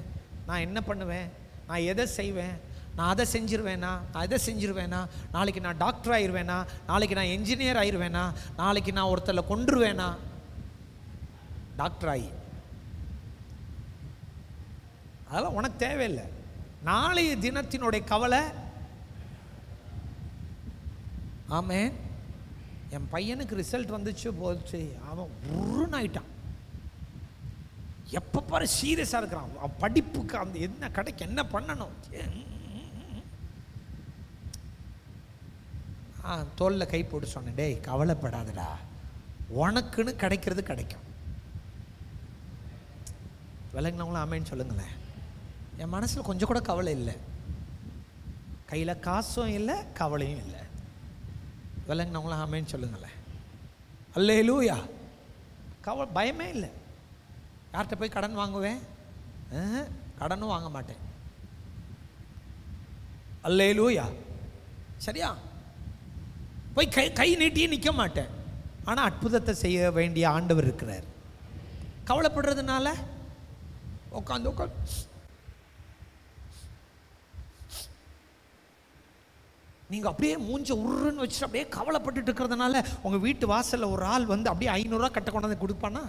நான் என்ன பண்ணுவேன், நான் எதை செய்வேன், நான் அதை செஞ்சிருவேனா, நான் இதை செஞ்சிருவேனா, நாளைக்கு நான் டாக்டர் ஆயிடுவேனா, நாளைக்கு நான் என்ஜினியர் ஆயிடுவேனா, நாளைக்கு நான் ஒருத்தரை கொன்றுவேனா. டாக்டர் ஆகி அதெல்லாம் உனக்கு தேவையில்லை. நாளைய தினத்தினுடைய கவலை. ஆமே. என் பையனுக்கு ரிசல்ட் வந்துச்சு போச்சு, அவன் உருன்னு ஆயிட்டான். எப்போ பாரு சீரியஸாக இருக்கிறான். அவன் படிப்புக்கு அந்த என்ன கடைக்கு என்ன பண்ணணும், தோளில் கை போட்டு சொன்னேன், டேய் கவலைப்படாதடா, உனக்குன்னு கிடைக்கிறது கிடைக்கும். விளங்கினவங்களும் ஆமேன்னு சொல்லுங்களேன். என் மனசில் கொஞ்சம் கூட கவலை இல்லை, கையில் காசும் இல்லை, கவலையும் இல்லை. விளங்கினவங்களும் ஆமேன்னு சொல்லுங்களேன். அல்லேலூயா. பயமே இல்லை. யார்கிட்ட போய் கடன் வாங்குவேன்? கடனும் வாங்க மாட்டேன். அல்லேலூயா. சரியா? போய் கை நீட்டியே நிற்க மாட்டேன். ஆனால் அற்புதத்தை செய்ய வேண்டிய ஆண்டவர் இருக்கிறார். கவலைப்படுறதுனால உட்காந்து நீங்கள் அப்படியே மூஞ்ச உருன்னு வச்சுட்டு அப்படியே கவலைப்பட்டு இருக்கிறதுனால உங்கள் வீட்டு வாசலில் ஒரு ஆள் வந்து அப்படியே 500 ரூபா கட்ட கொண்டாந்து கொடுப்பானா?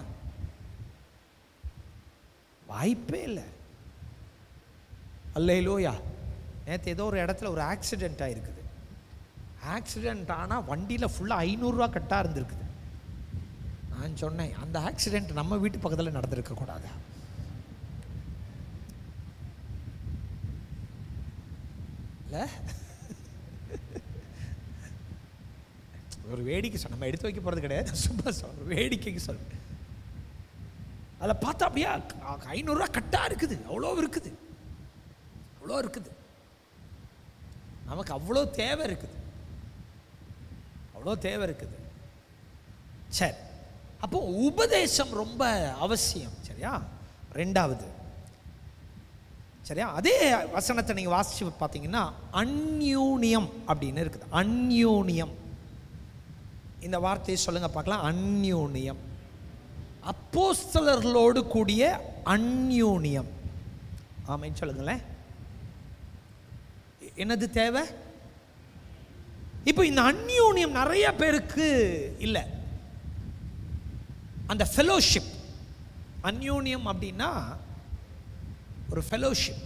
வாய்ப்பே இல்லை. அல்லேலூயா. நேற்று ஏதோ ஒரு இடத்துல ஒரு ஆக்சிடெண்ட் ஆகிருக்குது. ஆக்சிடெண்ட் ஆனால் வண்டியில் ஃபுல்லாக 500 ரூபா கட்டாக இருந்திருக்குது. நான் சொன்னேன், அந்த ஆக்சிடெண்ட் நம்ம வீட்டு பக்கத்தில் நடந்திருக்கக்கூடாது. இல்லை, ஒரு வேடிக்கை சொல், நம்ம எடுத்து வைக்க போகிறது கிடையாது, சும்மா சொல், வேடிக்கைக்கு சொல். அதில் பார்த்தா அப்படியே 500 ரூபா கட்டாக இருக்குது. அவ்வளோ இருக்குது, அவ்வளோ இருக்குது. நமக்கு அவ்வளோ தேவை இருக்குது, அவ்வளோ தேவை இருக்குது. சரி, அப்போ உபதேசம் ரொம்ப அவசியம். சரியா? ரெண்டாவது, சரியா, அதே வசனத்தை நீங்கள் வாசிச்சு பார்த்தீங்கன்னா அந்யூன்யம் அப்படின்னு இருக்குது. அந்யூன்யம், இந்த வார்த்தையை சொல்லுங்க பார்க்கலாம். அந்யூன்யம், அப்போஸ்தலர்களோடு கூடிய அந்யூன்யம். ஆமென் சொல்லுங்களேன். என்னது தேவை? இப்போ இந்த அந்யூன்யம் நிறைய பேருக்கு இல்லை. அந்த ஃபெலோஷிப், அந்யூன்யம் அப்படின்னா ஒரு ஃபெலோஷிப்.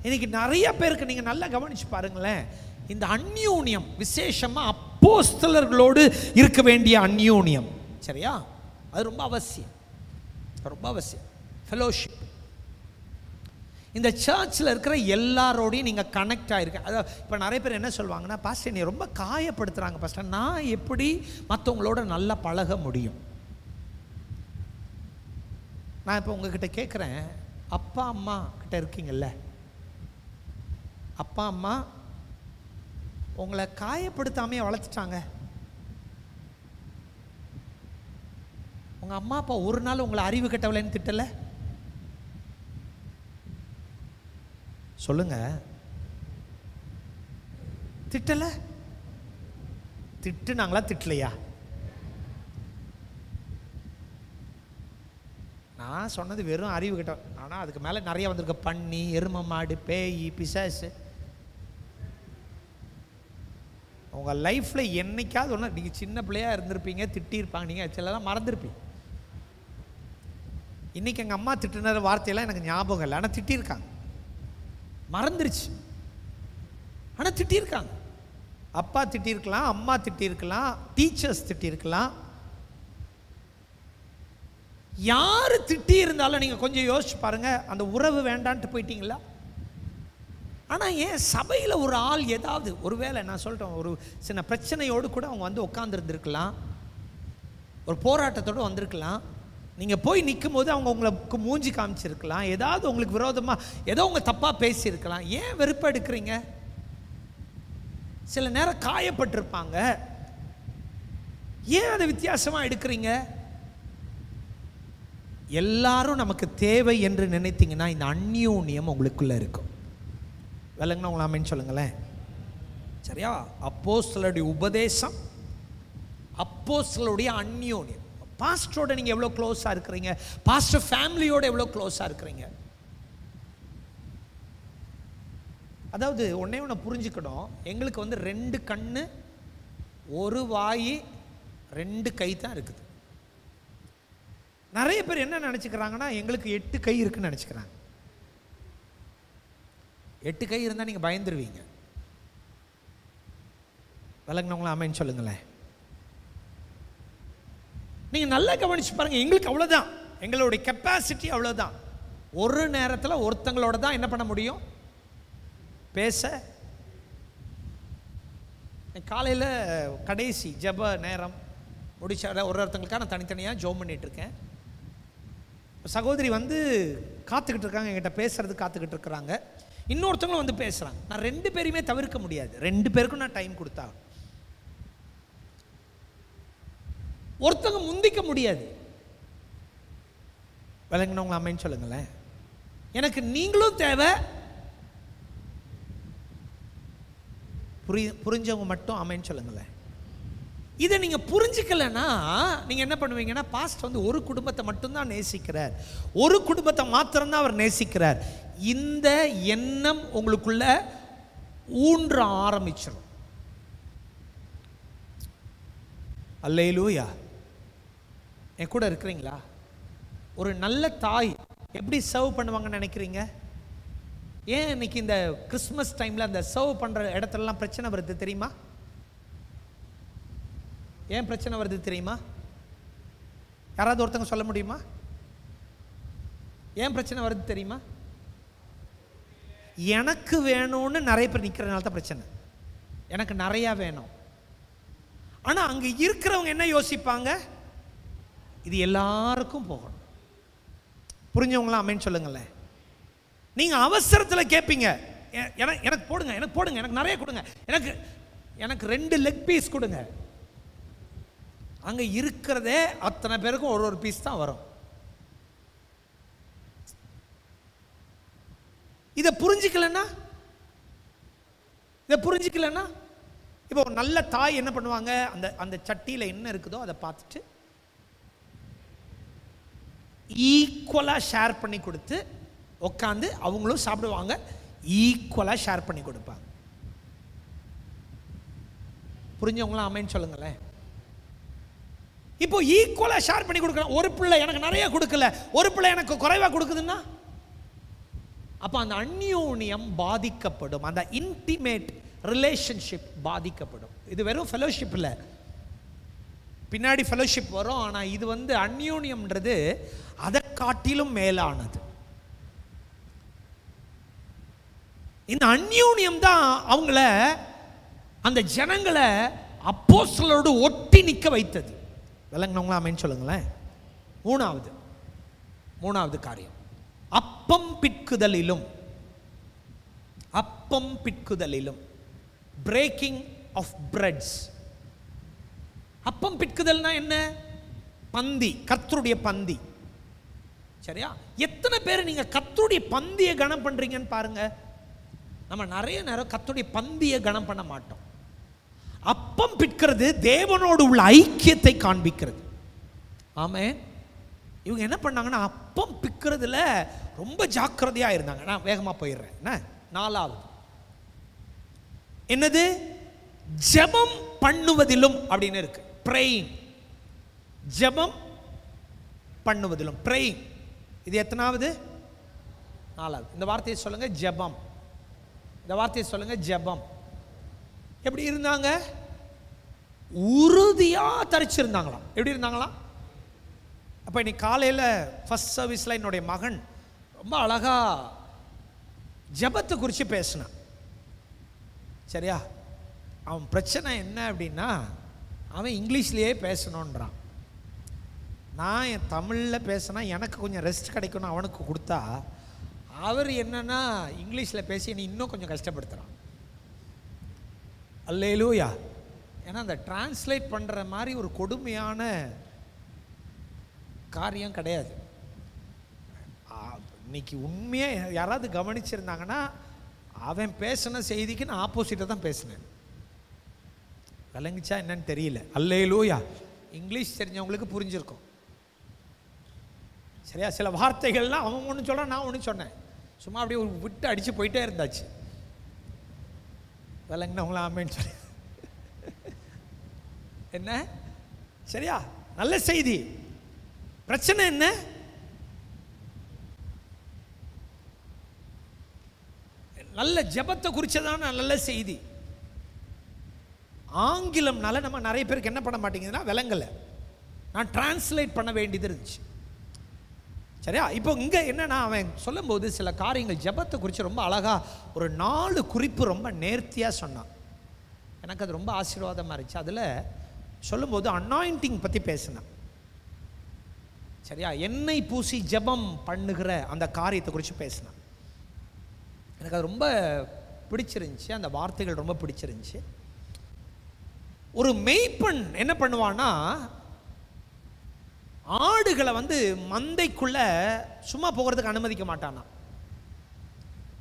இன்னைக்கு நிறைய பேருக்கு நீங்க நல்லா கவனிச்சு பாருங்களேன், இந்த அந்யூன்யம் விசேஷமா அப்போஸ்தலர்களோடு இருக்க வேண்டிய அந்யூன்யம். சரியா? அது ரொம்ப அவசியம், ரொம்ப அவசியம். ஃபெலோஷிப், இந்த சர்ச்சில் இருக்கிற எல்லாரோடையும் நீங்கள் கனெக்ட் ஆகிருக்க. அதாவது இப்போ நிறைய பேர் என்ன சொல்லுவாங்கன்னா, பாஸ்டர் நீ ரொம்ப காயப்படுத்துகிறாங்க பாஸ்டர், நான் எப்படி மற்றவங்களோட நல்லா பழக முடியும்? நான் இப்போ உங்ககிட்ட கேட்குறேன், அப்பா அம்மா கிட்ட இருக்கீங்கல்ல, அப்பா அம்மா உங்களை காயப்படுத்தாமையே வளர்த்துட்டாங்க. உங்கள் அம்மா அப்பா ஒரு நாள் உங்களை அறிவு கெட்டவளைன்னு திட்டலை? சொல்லுங்க, திட்டல? திட்டுனாங்களா திட்டலையா? நான் சொன்னது வெறும் அறிவு கிட்ட, ஆனால் அதுக்கு மேலே நிறைய வந்திருக்க. பன்னி, எரும மாடு, பேய், பிசாசு. உங்கள் லைஃப்பில் என்னைக்காவது ஒன்று நீங்கள் சின்ன பிள்ளையாக இருந்திருப்பீங்க, திட்டியிருப்பாங்க, நீங்கள் சிலலாம் மறந்துருப்பீங்க. இன்றைக்கி எங்கள் அம்மா திட்டுன வார்த்தையெல்லாம் எனக்கு ஞாபகம் இல்லை, ஆனால் திட்டியிருக்காங்க. மறந்துருச்சு, ஆனால் திட்டியிருக்காங்க. அப்பா திட்டியிருக்கலாம், அம்மா திட்டியிருக்கலாம், டீச்சர்ஸ் திட்டியிருக்கலாம். யார் திட்டி இருந்தாலும் நீங்கள் கொஞ்சம் யோசிச்சு பாருங்கள், அந்த உறவு வேண்டான்ட்டு போயிட்டீங்களா? ஆனால் ஏன் சபையில் ஒரு ஆள் ஏதாவது ஒருவேளை நான் சொல்லிட்டேன், ஒரு சின்ன பிரச்சனையோடு கூட அவங்க வந்து உட்காந்துருந்துருக்கலாம், ஒரு போராட்டத்தோடு வந்திருக்கலாம். நீங்கள் போய் நிற்கும் போது அவங்க உங்களுக்கு மூஞ்சி காமிச்சிருக்கலாம், ஏதாவது உங்களுக்கு விரோதமாக ஏதோ உங்க தப்பாக பேசியிருக்கலாம். ஏன் வெறுப்பு எடுக்கிறீங்க? சில நேரம் காயப்பட்டிருப்பாங்க, ஏன் அதை வித்தியாசமாக எடுக்கிறீங்க? எல்லாரும் நமக்கு தேவை என்று நினைத்தீங்கன்னா இந்த அந்யோன்யம் உங்களுக்குள்ள இருக்கும். விளங்குனா உங்களை ஆமென் சொல்லுங்களேன். சரியா? அப்போஸ்தலருடைய உபதேசம், அப்போஸ்தலருடைய அந்யோன்யம். பாஸ்டரோட நீங்கள் எவ்வளோ க்ளோஸாக இருக்கிறீங்க, பாஸ்டர் ஃபேமிலியோட எவ்வளோ க்ளோஸாக இருக்கிறீங்க. அதாவது ஒன்றே ஒன்று புரிஞ்சுக்கணும், எங்களுக்கு வந்து 2 கண்ணு, 1 வாய், 2 கை தான் இருக்குது. நிறைய பேர் என்ன நினச்சிக்கிறாங்கன்னா, எங்களுக்கு 8 கை இருக்குன்னு நினச்சிக்கிறாங்க. 8 கை இருந்தால் நீங்கள் பயந்துருவீங்க. விளங்குனவங்களா ஆமென் சொல்லுங்களேன். நீங்கள் நல்லா கவனிச்சு பாருங்கள், எங்களுக்கு அவ்வளோதான், எங்களுடைய கெப்பாசிட்டி அவ்வளோதான். ஒரு நேரத்தில் ஒருத்தங்களோட தான் என்ன பண்ண முடியும், பேச. காலையில் கடைசி ஜெப நேரம் முடிச்ச ஒருத்தங்களுக்காக நான் தனித்தனியாக ஜெபம் பண்ணிகிட்டு இருக்கேன். சகோதரி வந்து காத்துக்கிட்டு இருக்காங்க, என்கிட்ட பேசுறதுக்கு காத்துக்கிட்டு இருக்கிறாங்க. இன்னொருத்தவங்களும் வந்து பேசுகிறாங்க. நான் 2 பேரையுமே தவிர்க்க முடியாது, 2 பேருக்கும் நான் டைம் கொடுத்தா. ஒருத்தங்க முந்திக்க முடியாது. விளங்குனவங்க ஆமென் சொல்லுங்களேன். எனக்கு நீங்களும் தேவை, புரிஞ்சவங்க மட்டும் ஆமென் சொல்லுங்களேன். இதை நீங்கள் புரிஞ்சுக்கலைன்னா நீங்கள் என்ன பண்ணுவீங்கன்னா, பாஸ்டர் வந்து ஒரு குடும்பத்தை மட்டும்தான் நேசிக்கிறார், ஒரு குடும்பத்தை மாத்திரம்தான் அவர் நேசிக்கிறார். இந்த எண்ணம் உங்களுக்குள்ள ஊன்ற ஆரம்பிச்சிடும். அல்லேலூயா. என் கூட இருக்கிறீங்களா? ஒரு நல்ல தாய் எப்படி சர்வ் பண்ணுவாங்கன்னு நினைக்கிறீங்க? ஏன் இன்னைக்கு இந்த கிறிஸ்மஸ் டைமில் அந்த சர்வ் பண்ணுற இடத்துலலாம் பிரச்சனை வருது தெரியுமா? ஏன் பிரச்சனை வருது தெரியுமா? யாராவது ஒருத்தங்க சொல்ல முடியுமா? ஏன் பிரச்சனை வருது தெரியுமா? எனக்கு வேணும்னு நிறைய பேர் நிற்கிறதுனால தான் பிரச்சனை. எனக்கு நிறையா வேணும். ஆனால் அங்கே இருக்கிறவங்க என்ன யோசிப்பாங்க? இது எல்லாருக்கும் போகணும். புரிஞ்சவங்களாம் ஆமென் சொல்லுங்களேன். நீங்கள் அவசரத்தில் கேட்பீங்க, எனக்கு போடுங்க, எனக்கு போடுங்க, எனக்கு நிறைய கொடுங்க, எனக்கு 2 லெக் பீஸ் கொடுங்க. அங்கே இருக்கிறதே அத்தனை பேருக்கும் ஒரு பீஸ் தான் வரும். இதை புரிஞ்சிக்கலன்னா இப்போ ஒரு நல்ல தாய் என்ன பண்ணுவாங்க? அந்த சட்டியில் என்ன இருக்குதோ அதை பார்த்துட்டு ஈக்குவலாக ஷேர் பண்ணி கொடுத்து உட்காந்து அவங்களும் சாப்பிடுவாங்க, ஈக்குவலாக ஷேர் பண்ணி கொடுப்பாங்க. புரிஞ்சவங்களாம் ஆமென் சொல்லுங்களேன். இப்போ ஈக்குவலாக ஷேர் பண்ணி கொடுக்கலாம். ஒரு பிள்ளை எனக்கு நிறைய கொடுக்கல, ஒரு பிள்ளை எனக்கு குறைவாக கொடுக்குதுன்னா அப்போ அந்த அந்யோன்யம் பாதிக்கப்படும், அந்த இன்டிமேட் ரிலேஷன்ஷிப் பாதிக்கப்படும். இது வெறும் ஃபெலோஷிப் இல்லை, பின்னாடி ஃபெலோஷிப் வரும். ஆனால் இது அந்யோன்யம்ன்றது அதை காட்டிலும் மேலானது. இந்த அந்யோன்யம் தான் அவங்கள, அந்த ஜனங்களை அப்போஸ்தலரோடு ஒட்டி நிற்க வைத்தது. விளங்கினவங்களா ஆமென் சொல்லுங்களேன். மூணாவது காரியம், அப்பம் பிட்குதலிலும் பிரேக்கிங் ஆஃப் பிரெட்ஸ். அப்பம் பிட்குதல்னா என்ன? பந்தி, கர்த்தருடைய பந்தி. சரியா? எத்தனை பேர் நீங்க கர்த்தருடைய பந்தியை கனம் பண்றீங்கன்னு பாருங்க. நம்ம நிறைய நேரம் கர்த்தருடைய பந்தியை கனம் பண்ண மாட்டோம். அப்பம் பிட்கிறது தேவனோடு உள்ள ஐக்கியத்தை காண்பிக்கிறது. ஆமென். இவங்க என்ன பண்ணாங்கன்னா அப்பம் பிக்கிறதுல ரொம்ப ஜாக்கிரதையா இருந்தாங்க. நான் வேகமா போயிடுறேன். 4வது என்னது? ஜெபம் பண்ணுவதிலும் அப்படின்னு இருக்கு. பிரேயிங், ஜெபம் பண்ணுவதிலும், பிரேயிங். இது எத்தனாவது? 4வது. இந்த வார்த்தையை சொல்லுங்க, ஜெபம். இந்த வார்த்தையை சொல்லுங்க, ஜெபம். எப்படி இருந்தாங்க? உறுதியா தரிச்சிருந்தாங்களாம். எப்படி இருந்தாங்களாம்? அப்போ இன்னைக்கு காலையில் ஃபர்ஸ்ட் சர்வீஸில் என்னுடைய மகன் ரொம்ப அழகா ஜெபத்தை குறித்து பேசினான். சரியா? அவன் பிரச்சனை என்ன அப்படின்னா, அவன் இங்கிலீஷ்லேயே பேசணுன்றான். நான் என் தமிழில் பேசினா எனக்கு கொஞ்சம் ரெஸ்ட் கிடைக்கணும் அவனுக்கு கொடுத்தா, அவர் என்னன்னா இங்கிலீஷில் பேசி நீ இன்னும் கொஞ்சம் கஷ்டப்படுத்துகிறான். அல்லேலூயா. ஏன்னா அந்த டிரான்ஸ்லேட் பண்ணுற மாதிரி ஒரு கொடுமையான காரியம் கிடையாது. இன்னைக்கு உண்மையாக யாராவது கவனிச்சிருந்தாங்கன்னா, அவன் பேசின செய்திக்கு நான் ஆப்போசிட்டை தான் பேசினேன். விளங்குச்சா என்னன்னு தெரியல. அல்லேலூயா. இங்கிலீஷ் தெரிஞ்சவங்களுக்கு புரிஞ்சிருக்கும். சரியா? சில வார்த்தைகள்லாம் அவன் ஒன்று சொல்கிறான், நான் ஒன்று சொன்னேன். சும்மா அப்படியே விட்டு அடித்து போயிட்டே இருந்தாச்சு. விளங்குனவங்களா ஆமேன்னு சொல்லி என்ன? சரியா? நல்ல செய்தி. பிரச்சனை என்ன? நல்ல ஜெபத்தை குறிச்சதான நல்ல செய்தி. ஆங்கிலம்னால நம்ம நிறைய பேருக்கு என்ன பண்ண மாட்டேங்குதுன்னா விளங்கலை. நான் டிரான்ஸ்லேட் பண்ண வேண்டியது இருந்துச்சு. சரியா? இப்போ இங்கே என்னன்னா, அவன் சொல்லும்போது சில காரியங்கள் ஜெபத்தை குறித்து ரொம்ப அழகாக ஒரு 4 குறிப்பு ரொம்ப நேர்த்தியாக சொன்னான். எனக்கு அது ரொம்ப ஆசீர்வாதமாக இருந்துச்சு. அதில் சொல்லும்போது அனாயிண்டிங் பற்றி பேசினான். சரியா? எண்ணெய் பூசி ஜெபம் பண்ணுகிற அந்த காரியத்தை குறித்து பேசினான். எனக்கு அது ரொம்ப பிடிச்சிருந்துச்சு. அந்த வார்த்தைகள் ரொம்ப பிடிச்சிருந்துச்சு. ஒரு மெய்ப்பெண் என்ன பண்ணுவான்னா, ஆடுகளை மந்தைக்குள்ள சும்மா போகிறதுக்கு அனுமதிக்க மாட்டானா.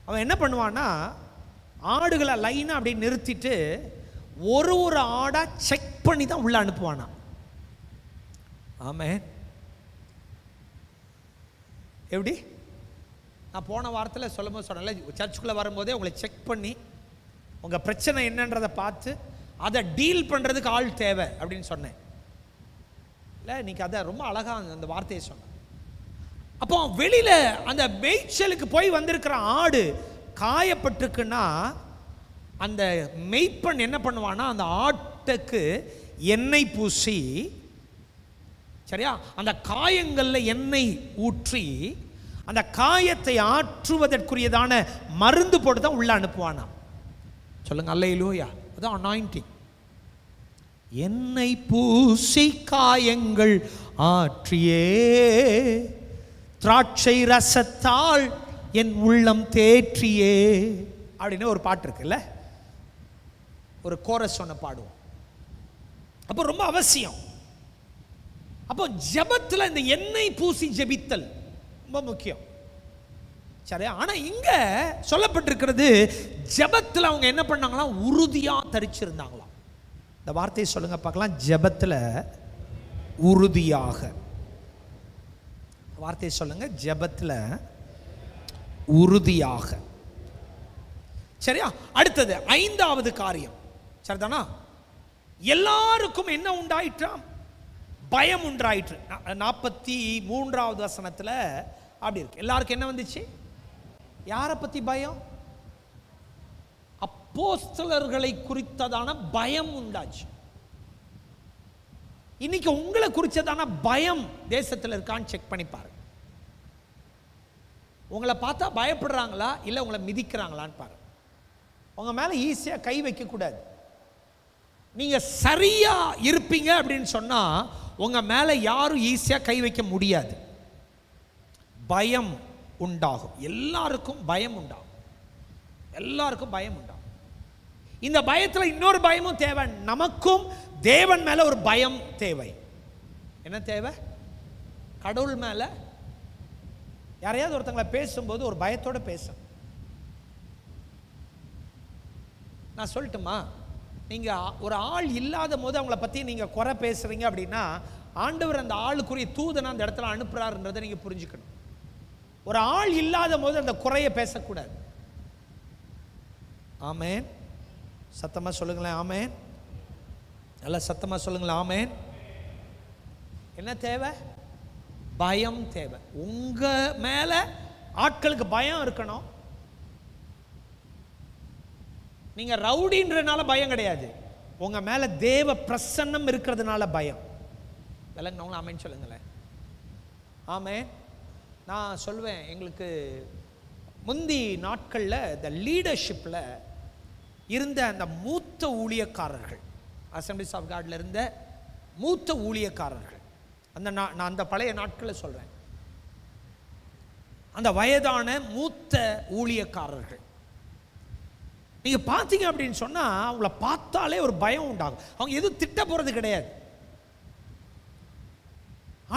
அவன் என்ன பண்ணுவான்னா, ஆடுகளை லைனாக அப்படியே நிறுத்திட்டு ஒரு ஒரு ஆடாக செக் பண்ணி தான் உள்ள அனுப்புவானா. ஆமென். எப்படி? நான் போன வாரத்தில் சொல்லும்போது சொன்னேன்ல, சர்ச்சுக்குள்ளே வரும்போதே உங்களை செக் பண்ணி உங்கள் பிரச்சனை என்னன்றதை பார்த்து அதை டீல் பண்ணுறதுக்கு ஆள் தேவை அப்படின்னு சொன்னேன் இல்லை? இன்னைக்கு அதை ரொம்ப அழகாக அந்த வார்த்தையை சொன்னேன். அப்போ வெளியில் அந்த மேய்ச்சலுக்கு போய் வந்திருக்கிற ஆடு காயப்பட்டிருக்குன்னா அந்த மெய்ப்பன் என்ன பண்ணுவான்னா அந்த ஆட்டுக்கு எண்ணெய் பூசி, சரியா, அந்த காயங்களில் எண்ணெய் ஊற்றி அந்த காயத்தை ஆற்றுவதற்குரியதான மருந்து போட்டு தான் உள்ள அனுப்புவானா. சொல்லுங்க அல்லேலூயா. அதான் அனாயிண்டிங். எண்ணெய் பூசி காயங்கள் ஆற்றியே திராட்சை ரசத்தால் என் உள்ளம் தேற்றியே அப்படின்னு ஒரு பாட்டு இருக்குல்ல, ஒரு கோரஸ் ஒன்று பாடுவோம். அப்போ ரொம்ப அவசியம். அப்போ ஜெபத்தில் இந்த எண்ணெய் பூசி ஜெபித்தல் ரொம்ப முக்கியம். சரி, ஆனா இங்க சொல்லப்பட்டிருக்கிறது ஜெபத்தில் அவங்க என்ன பண்ணாங்களா, உறுதியா தரிச்சிருந்தாங்களாம். இந்த வார்த்தையை சொல்லுங்க பார்க்கலாம். ஜெபத்தில் உறுதியாக. வார்த்தையை சொல்லுங்க. ஜெபத்தில் உறுதியாக. சரியா? அடுத்தது 5வது காரியம். சரிதானா? எல்லாருக்கும் என்ன உண்டாயிற்றாம்? பயம் உண்டாயிற்று. 43வது வசனத்தில் அப்படி இருக்கு. எல்லாருக்கும் என்ன வந்துச்சு? யாரை பத்தி பயம்? அப்போஸ்தலர்களை குறித்ததான பயம் உண்டாச்சு. இன்னைக்கு உங்களை குறிச்சதான பயம் தேசத்தில் இருக்கான்னு செக் பண்ணி பாருங்க. உங்களை பார்த்தா பயப்படுறாங்களா இல்லை உங்களை மிதிக்கிறாங்களான்னு பாருங்க. உங்க மேல ஈஸியா கை வைக்க கூடாது. நீங்க சரியா இருப்பீங்க அப்படின்னு சொன்னா உங்க மேல யாரும் ஈஸியா கை வைக்க முடியாது. பயம் உண்டாகும். எல்லாருக்கும் பயம் உண்டாகும். எல்லாருக்கும் பயம் உண்டாகும். இந்த பயத்தில் இன்னொரு பயமும் தேவை. நமக்கும் தேவன் மேல ஒரு பயம் தேவை. என்ன தேவை? கடவுள் மேல யாரையாவது ஒருத்தங்களை பேசும்போது ஒரு பயத்தோட பேசணும். நான் சொல்லட்டுமா, நீங்க ஒரு ஆள் இல்லாத போது அவங்கள பத்தி நீங்க குறை பேசுறீங்க அப்படின்னா ஆண்டவர் அந்த ஆளுக்குரிய தூதனை அந்த இடத்துல அனுப்புறாருன்றதை நீங்க புரிஞ்சுக்கணும். ஒரு ஆள் இல்லாத போது அந்த குறையை பேசக்கூடாது. ஆமேன். சத்தமா சொல்லுங்களேன் ஆமேன். நல்லா சத்தமா சொல்லுங்களேன் ஆமேன். என்ன தேவை? பயம் தேவை. உங்க மேல ஆட்களுக்கு பயம் இருக்கணும். நீங்க ரவுடின்றனால பயம் கிடையாது. உங்க மேல தேவ பிரசன்னம் இருக்கிறதுனால பயம். விளங்குனவங்க ஆமேன் சொல்லுங்களேன். ஆமேன். நான் சொல்வேன், எங்களுக்கு முந்தி நாட்களில் இந்த லீடர்ஷிப்பில் இருந்த அந்த மூத்த ஊழியக்காரர்கள், அசம்பிளிஸ் ஆஃப் காட்ல இருந்த மூத்த ஊழியக்காரர்கள், நான் அந்த பழைய நாட்களில் சொல்கிறேன், அந்த வயதான மூத்த ஊழியக்காரர்கள் நீங்கள் பார்த்தீங்க அப்படின்னு சொன்னால் அவங்கள பார்த்தாலே ஒரு பயம் உண்டாகும். அவங்க எதுவும் திட்ட போகிறது கிடையாது.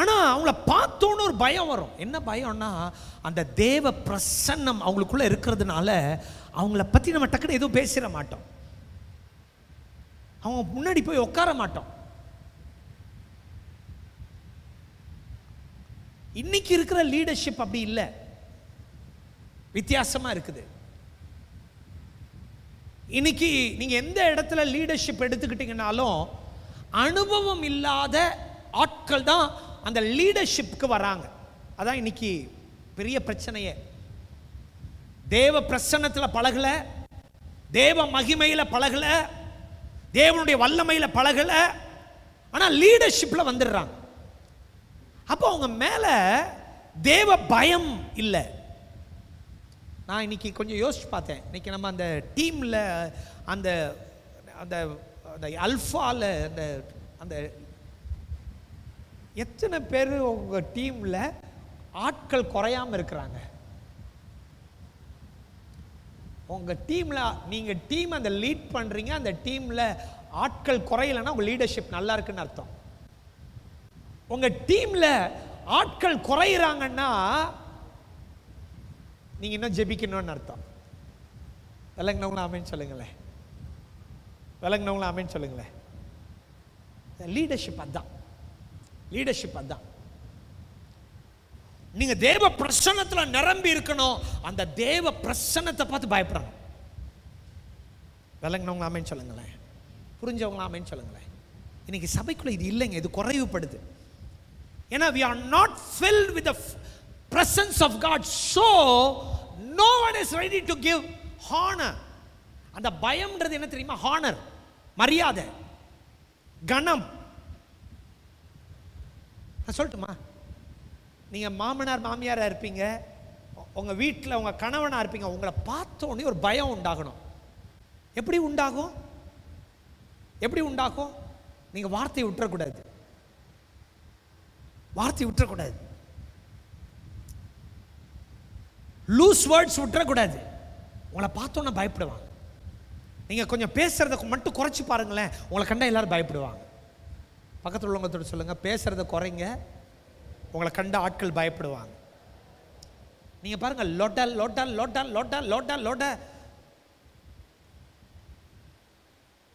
ஆனால் அவங்கள பார்த்தோன்னு ஒரு பயம் வரும். என்ன பயம்னா அந்த தேவ பிரசன்னம் அவங்களுக்குள்ள இருக்கிறதுனால அவங்கள பற்றி நம்ம டக்குன்னு எதுவும் பேசிட மாட்டோம். அவங்க முன்னாடி போய் உட்கார மாட்டோம். இன்னைக்கு இருக்கிற லீடர்ஷிப் அப்படி இல்லை, வித்தியாசமாக இருக்குது. இன்னைக்கு நீங்கள் எந்த இடத்துல லீடர்ஷிப் எடுத்துக்கிட்டீங்கன்னாலும் அனுபவம் இல்லாத ஆட்கள் தான் அந்த லீடர்ஷிப்புக்கு வராங்க. அதான் இன்னைக்கு பெரிய பிரச்சனையே. தேவ பிரசன்னத்தில் பழகல, தேவ மகிமையில் பழகல, தேவனுடைய வல்லமையில் பழகல, ஆனால் லீடர்ஷிப்பில் வந்துடுறாங்க. அப்போ அவங்க மேல தேவ பயம் இல்லை. நான் இன்னைக்கு கொஞ்சம் யோசிச்சு பார்த்தேன். இன்னைக்கு நம்ம அந்த டீம்ல அந்த அந்த அல்ஃபால அந்த அந்த எத்தனை பேர் உங்க டீம்ல ஆட்கள் குறையாம இருக்கிறாங்க? உங்க டீம்ல நீங்க டீம் அந்த லீட் பண்றீங்க, அந்த டீம்ல ஆட்கள் குறையலன்னா உங்க லீடர்ஷிப் நல்லா இருக்குன்னு அர்த்தம். உங்க டீம்ல ஆட்கள் குறையிறாங்கன்னா நீங்க இன்னும் ஜெபிக்கணும்னு அர்த்தம். விளங்குனவங்களா ஆமேன்னு சொல்லுங்களேன். விளங்குனவங்களா ஆமேன்னு சொல்லுங்களேன். லீடர்ஷிப் அதான். லீடர்ஷிப் அதான். நீங்க தேவ பிரசன்னத்துல நிரம்பி இருக்கணும். அந்த தேவ பிரசன்னத்தை பார்த்து பயப்படணும். விளங்குனவங்களா ஆமேன்னு சொல்லுங்களேன். புரிஞ்சவங்களா ஆமேன்னு சொல்லுங்களேன். இன்னைக்கு சபைக்குள்ள இது இல்லைங்க, இது குறைவுபடுது. ஏன்னா we are not filled with the presence of God, so no one is ready to give honor. அந்த பயம்ன்றது என்ன தெரியுமா? ஹானர், மரியாதை, கணம். நான் சொல்லட்டுமா, நீங்க மாமனார் மாமியாரா இருப்பீங்க, உங்க வீட்டில் உங்க கணவனா இருப்பீங்க, உங்களை பார்த்த உடனே ஒரு பயம் உண்டாகணும். எப்படி உண்டாகும்? எப்படி உண்டாகும்? நீங்க வார்த்தையை விட்டுறக்கூடாது, வார்த்தை விட்டுறக்கூடாது, லூஸ் வேர்ட்ஸ் விட்டுறக்கூடாது. உங்களை பார்த்தோன்னா பயப்படுவாங்க. நீங்க கொஞ்சம் பேசுறத மட்டும் குறைச்சி பாருங்களேன், உங்களை கண்டா எல்லாரும் பயப்படுவாங்க. பக்கத்தில் உள்ளவங்க சொல்லுங்க, பேசுறத குறைங்க, உங்களை கண்ட ஆட்கள் பயப்படுவாங்க. நீங்க பாருங்க, லொட லொட லொட லொட லொட லொட,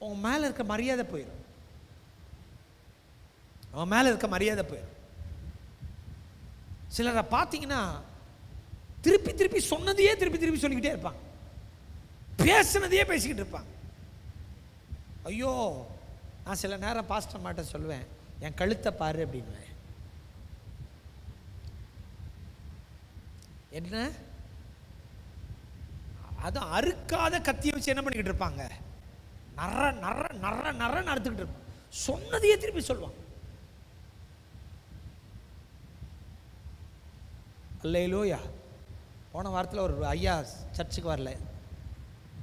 உங்க மேல இருக்க மரியாதை போயிடும். அவன் மேல இருக்க மரியாதை போயிடும். சிலரை பார்த்தீங்கன்னா திருப்பி திருப்பி சொன்னதையே திருப்பி திருப்பி சொல்லிக்கிட்டே இருப்பாங்க, பேசுனதையே பேசிக்கிட்டு இருப்பாங்க. ஐயோ, நான் சில நேரம் பாஸ்டர் மாட்ட சொல்லுவேன், என் கழுத்தை பாரு அப்படின்னு. என்ன அது அறுக்காத கத்தியை வச்சு என்ன பண்ணிக்கிட்டு இருப்பாங்க? நர நர நர நர நடத்துக்கிட்டு இருப்பாங்க, சொன்னதையே திருப்பி சொல்லுவாங்க. அல்லேலூயா. போன வாரத்தில் ஒரு ஐயா சர்ச்சுக்கு வரல,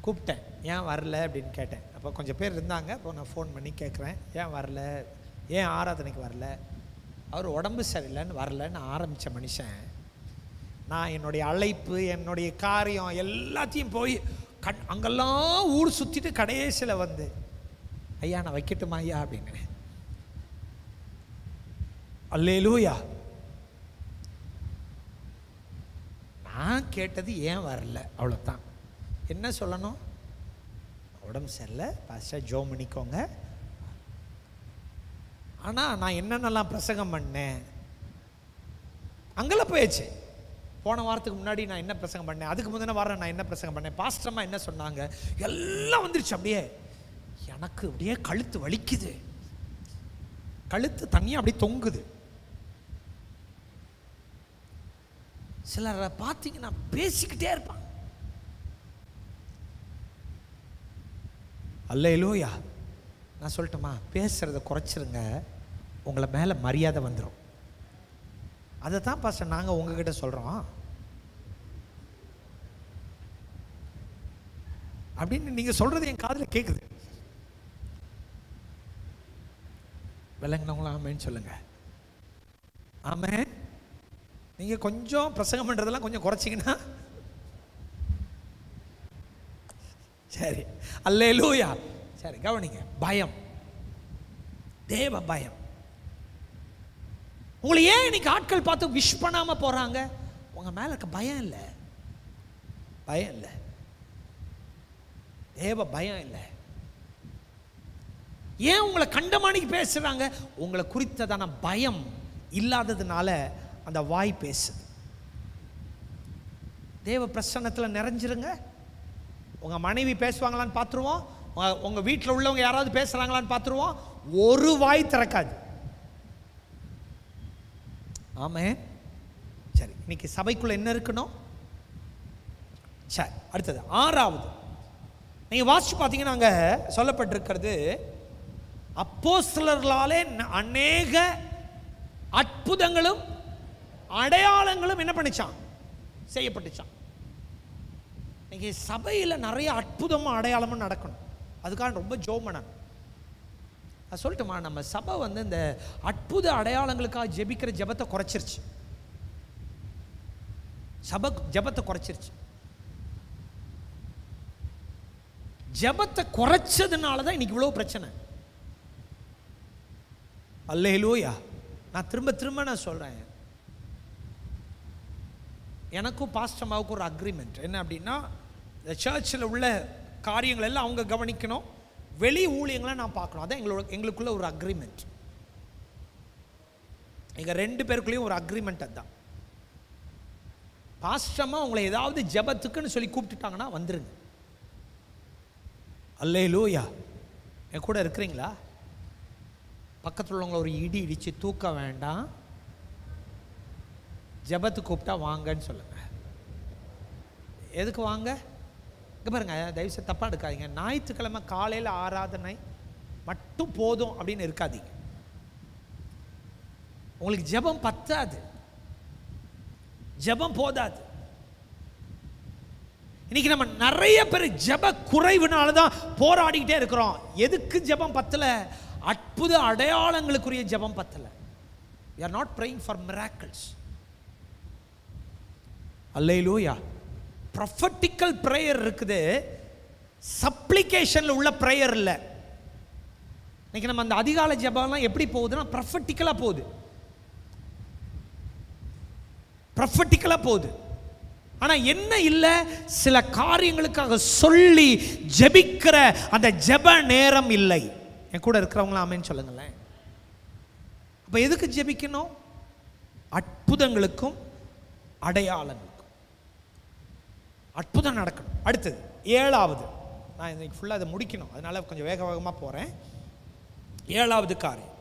கூப்பிட்டேன், ஏன் வரல அப்படின்னு கேட்டேன். அப்போ கொஞ்சம் பேர் இருந்தாங்க. அப்போ நான் ஃபோன் பண்ணி கேட்குறேன், ஏன் வரல, ஏன் ஆராதனைக்கு வரல? அவர் உடம்பு சரியில்லைன்னு வரலன்னு ஆரம்பித்த மனுஷன், நான் என்னுடைய அழைப்பு, என்னுடைய காரியம் எல்லாத்தையும் போய் அங்கெல்லாம் ஊர் சுற்றிட்டு கடைசியில் வந்து, ஐயா நான் வைக்கட்டுமா ஐயா அப்படின்னு. அல்லேலூயா. நான் கேட்டது ஏன் வரல, அவ்வளோதான். என்ன சொல்லணும்? உடம்பு சரியில்லை பாஸ்டர், ஜோம் பண்ணிக்கோங்க. ஆனால் நான் என்னென்னலாம் பிரசங்கம் பண்ணேன் அங்கெல்லாம் போயிடுச்சு. போன வாரத்துக்கு முன்னாடி நான் என்ன பிரசங்கம் பண்ணேன், அதுக்கு முந்தின வாரம் நான் என்ன பிரசங்கம் பண்ணேன், பாஸ்டர்மா என்ன சொன்னாங்க, எல்லாம் வந்துருச்சு. அப்படியே எனக்கு அப்படியே கழுத்து வலிக்குது, கழுத்து தனியாக அப்படியே தொங்குது. சிலரை பார்த்தீங்கன்னா பேசிக்கிட்டே இருப்பாங்க. அல்லேலூயா. நான் சொல்லட்டுமா, பேசுறத குறைச்சிருங்க, உங்களை மேலே மரியாதை வந்துடும். அதை தான் பாஸ்டர் நாங்கள் உங்ககிட்ட சொல்கிறோம் அப்படின்னு நீங்கள் சொல்கிறது என் காதில் கேட்குது. விளங்கினவங்களா ஆமேன்னு சொல்லுங்க. ஆமே. நீங்கள் கொஞ்சம் பிரசங்கம் பண்ணுறதெல்லாம் கொஞ்சம் குறைச்சிங்கன்னா சரி. அல்லேலூயா. சரி, கவனிங்க. பயம், தேவ பயம். உங்களை ஏன் இன்னைக்கு ஆட்கள் பார்த்து விஷ் பண்ணாம போறாங்க? உங்க மேல இருக்க பயம் இல்லை, பயம் இல்லை, தேவ பயம் இல்லை. ஏன் உங்களை கண்டமானிக்கு பேசுறாங்க? உங்களை குறித்ததான பயம் இல்லாததுனால அந்த வாய் பேசுது. தேவ பிரசன்னத்தில் நிறைஞ்சிருங்க. உங்க மனைவி பேசுவாங்களான்னு பார்த்துருவோம், உங்க வீட்டில் உள்ளவங்க யாராவது பேசுறாங்களான்னு பார்த்துருவோம். ஒரு வாய் திறக்காது. ஆமே. சரி, இன்னைக்கு சபைக்குள்ள என்ன இருக்கணும்? சரி, அடுத்தது ஆறாவது. நீங்க வாசிச்சு பார்த்தீங்கன்னா அங்க சொல்லப்பட்டிருக்கிறது, அப்போஸ்தலர்களாலே அநேக அற்புதங்களும் அடையாளங்களும் என்ன பண்ணிச்சான்? செய்யப்பட்டுச்சான். இன்னைக்கு சபையில் நிறைய அற்புதமும் அடையாளமும் நடக்கணும். அதுக்காக ரொம்ப ஜெபம் பண்ணணும். நான் சொல்லட்டுமா, நம்ம சபை வந்து இந்த அற்புத அடையாளங்களுக்காக ஜெபிக்கிற ஜெபத்தை குறைச்சிருச்சு. சபை ஜெபத்தை குறைச்சிருச்சு. ஜெபத்தை குறைச்சதுனால தான் இன்னைக்கு இவ்வளோ பிரச்சனை. அல்லேலூயா. நான் திரும்ப நான் சொல்றேன், எனக்கும் பாஸ்டர்மாவுக்கும் ஒரு அக்ரிமெண்ட் என்ன அப்படின்னா, இந்த சர்ச்சில் உள்ள காரியங்கள் எல்லாம் அவங்க கவனிக்கணும், வெளி ஊழியங்களை நான் பார்க்கணும். அதான் எங்களுக்குள்ள ஒரு அக்ரிமெண்ட். எங்கள் 2 பேருக்குள்ளேயும் ஒரு அக்ரிமெண்ட். அதுதான். பாஸ்டர்மா உங்களை ஏதாவது ஜெபத்துக்குன்னு சொல்லி கூப்பிட்டுட்டாங்கன்னா வந்துருங்க. அல்லேலூயா. என் கூட இருக்கிறீங்களா? பக்கத்தில் உள்ளவங்களை ஒரு இடி இடித்து தூக்க வேண்டாம், ஜெபத்துக்கு கூப்பிட்டா வாங்கன்னு சொல்லுங்க. எதுக்கு வாங்க? இங்கே பாருங்க, தயவுசெய்து தப்பாக எடுக்காதீங்க. ஞாயிற்றுக்கிழமை காலையில் ஆராதனை மட்டும் போதும் அப்படின்னு இருக்காதீங்க. உங்களுக்கு ஜெபம் பத்தாது, ஜெபம் போதாது. இன்னைக்கு நம்ம நிறைய பேர் ஜெப குறைவுனால தான் போராடிக்கிட்டே இருக்கிறோம். எதுக்கு ஜெபம் பத்தல? அற்புத அடையாளங்களுக்குரிய ஜெபம் பத்தல. we are not praying for miracles. Hallelujah. prophetical prayer இருக்குது, சப்ளிகேஷன்ல உள்ள பிரேயர் இல்லை. இன்னைக்கு நம்ம அந்த அதிகாலை ஜெபம்லாம் எப்படி போகுதுன்னா ப்ரொஃபட்டிக்கலாக போகுது, ப்ரொஃபட்டிக்கலாக போகுது. ஆனால் என்ன இல்லை, சில காரியங்களுக்காக சொல்லி ஜெபிக்கிற அந்த ஜெப நேரம் இல்லை. என் கூட இருக்கிறவங்களாம் ஆமென் சொல்லுங்களேன். அப்போ எதுக்கு ஜெபிக்கணும்? அற்புதங்களுக்கும் அடையாளங்களுக்கும். அற்புதம் நடக்கணும். அடுத்தது 7வது, நான் இன்னைக்கு ஃபுல்லாக அதை முடிக்கணும், அதனால கொஞ்சம் வேக வேகமாக போகிறேன். 7வது காரியம்.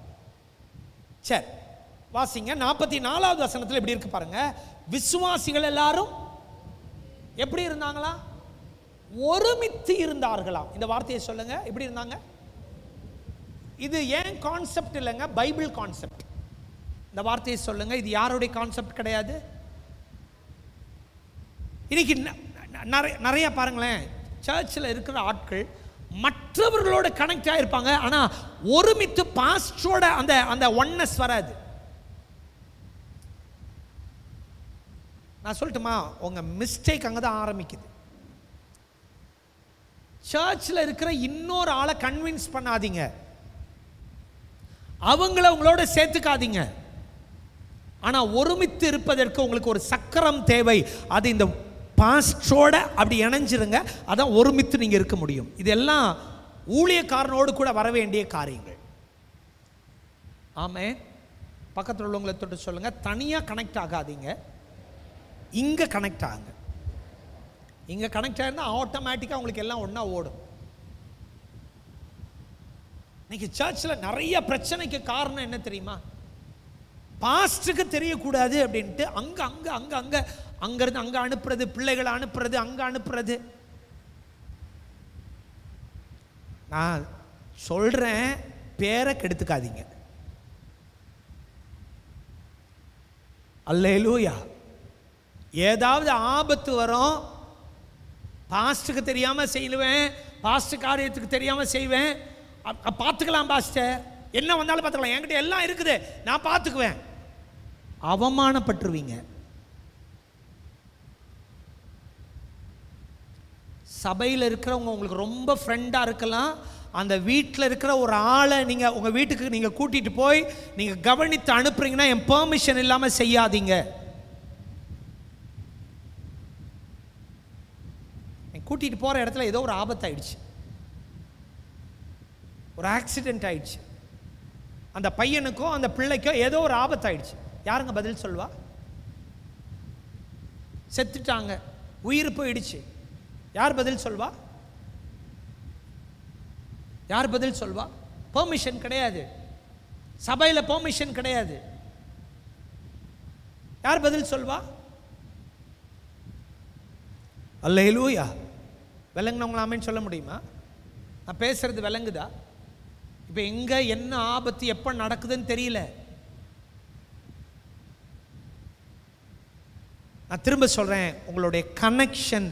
சரி வாசிங்க. 44வது வசனத்தில் எப்படி இருக்கு பாருங்க. விசுவாசிகள் எல்லாரும் எப்படி இருந்தாங்களா? ஒருமித்து இருந்தார்களாம். இந்த வார்த்தையை சொல்லுங்க, எப்படி இருந்தாங்க? இது ஏன் கான்செப்ட் இல்லைங்க, பைபிள் கான்செப்ட். இந்த வார்த்தையை சொல்லுங்க, இது யாருடைய கான்செப்ட் கிடையாது. இன்னைக்கு நிறைய பாருங்களேன், சர்ச்சில் இருக்கிற ஆட்கள் மற்றவர்களோட கனெக்ட் ஆகிருப்பாங்க, ஆனால் ஒருமித்து பாஸ்டரோட அந்த அந்த ஒன்னஸ் வராது. நான் சொல்லட்டுமா, உங்கள் மிஸ்டேக் அங்கே தான் ஆரம்பிக்குது. சர்ச்சில் இருக்கிற இன்னொரு ஆளை கன்வின்ஸ் பண்ணாதீங்க, அவங்கள உங்களோட சேர்த்துக்காதீங்க. ஆனால் ஒருமித்து இருப்பதற்கு உங்களுக்கு ஒரு சக்கரம் தேவை. அது இந்த பாஸ்டரோட அப்படி இணைஞ்சிருங்க, அதான் ஒருமித்து நீங்கள் இருக்க முடியும். இதெல்லாம் ஊழியக்காரனோடு கூட வர வேண்டிய காரியங்கள். ஆமே. பக்கத்தில் உள்ளவங்களை தொட்டு சொல்லுங்க, தனியாக கனெக்ட் ஆகாதீங்க, இங்கே கனெக்ட் ஆகுங்க. இங்கே கனெக்ட் ஆகிருந்தால் ஆட்டோமேட்டிக்காக உங்களுக்கு எல்லாம் ஒன்றா ஓடும். இன்னைக்கு சர்ச்சில் நிறைய பிரச்சனைக்கு காரணம் என்ன தெரியுமா? பாஸ்டருக்கு தெரியக்கூடாது அப்படின்ட்டு அங்கே அங்கே அங்கே அங்கே அங்கேருந்து அங்கே அனுப்புறது, பிள்ளைகளை அனுப்புறது, அங்கே அனுப்புறது. நான் சொல்கிறேன், பேரை கெடுத்துக்காதீங்க. அல்லேலூயா. ஏதாவது ஆபத்து வரும், பாஸ்டுக்கு தெரியாமல் செய்வேன், பாஸ்டர் காரியத்துக்கு தெரியாமல் செய்வேன், பார்த்துக்கலாம் பாஸ்டர், என்ன வந்தாலும் பார்த்துக்கலாம், என்கிட்ட எல்லாம் இருக்குது, நான் பார்த்துக்குவேன். அவமானப்பட்டுருவீங்க. சபையில் இருக்கிறவங்க உங்களுக்கு ரொம்ப ஃப்ரெண்டாக இருக்கலாம், அந்த வீட்டில் இருக்கிற ஒரு ஆளை நீங்கள் உங்கள் வீட்டுக்கு நீங்கள் கூட்டிகிட்டு போய் நீங்கள் கவனித்து அனுப்புறீங்கன்னா என் பெர்மிஷன் இல்லாமல் செய்யாதீங்க. கூட்டிகிட்டு போகிற இடத்துல ஏதோ ஒரு ஆபத்து ஆயிடுச்சு, ஒரு ஆக்சிடென்ட் ஆயிடுச்சு, அந்த பையனுக்கோ அந்த பிள்ளைக்கோ ஏதோ ஒரு ஆபத்து ஆயிடுச்சு. யாருங்க பதில் சொல்வா? செத்துட்டாங்க, உயிர் போயிடுச்சு, யார் பதில் சொல்வா? யார் பதில் சொல்வா? பெர்மிஷன் கிடையாது, சபையில் பெர்மிஷன் கிடையாது. யார் பதில் சொல்வா? அல்லேலூயா. விளங்குனவங்கள ஆமென் சொல்ல முடியுமா? நான் பேசுறது விளங்குதா? இப்போ எங்கே என்ன ஆபத்து எப்போ நடக்குதுன்னு தெரியல. நான் திரும்ப சொல்கிறேன், உங்களுடைய கனெக்ஷன்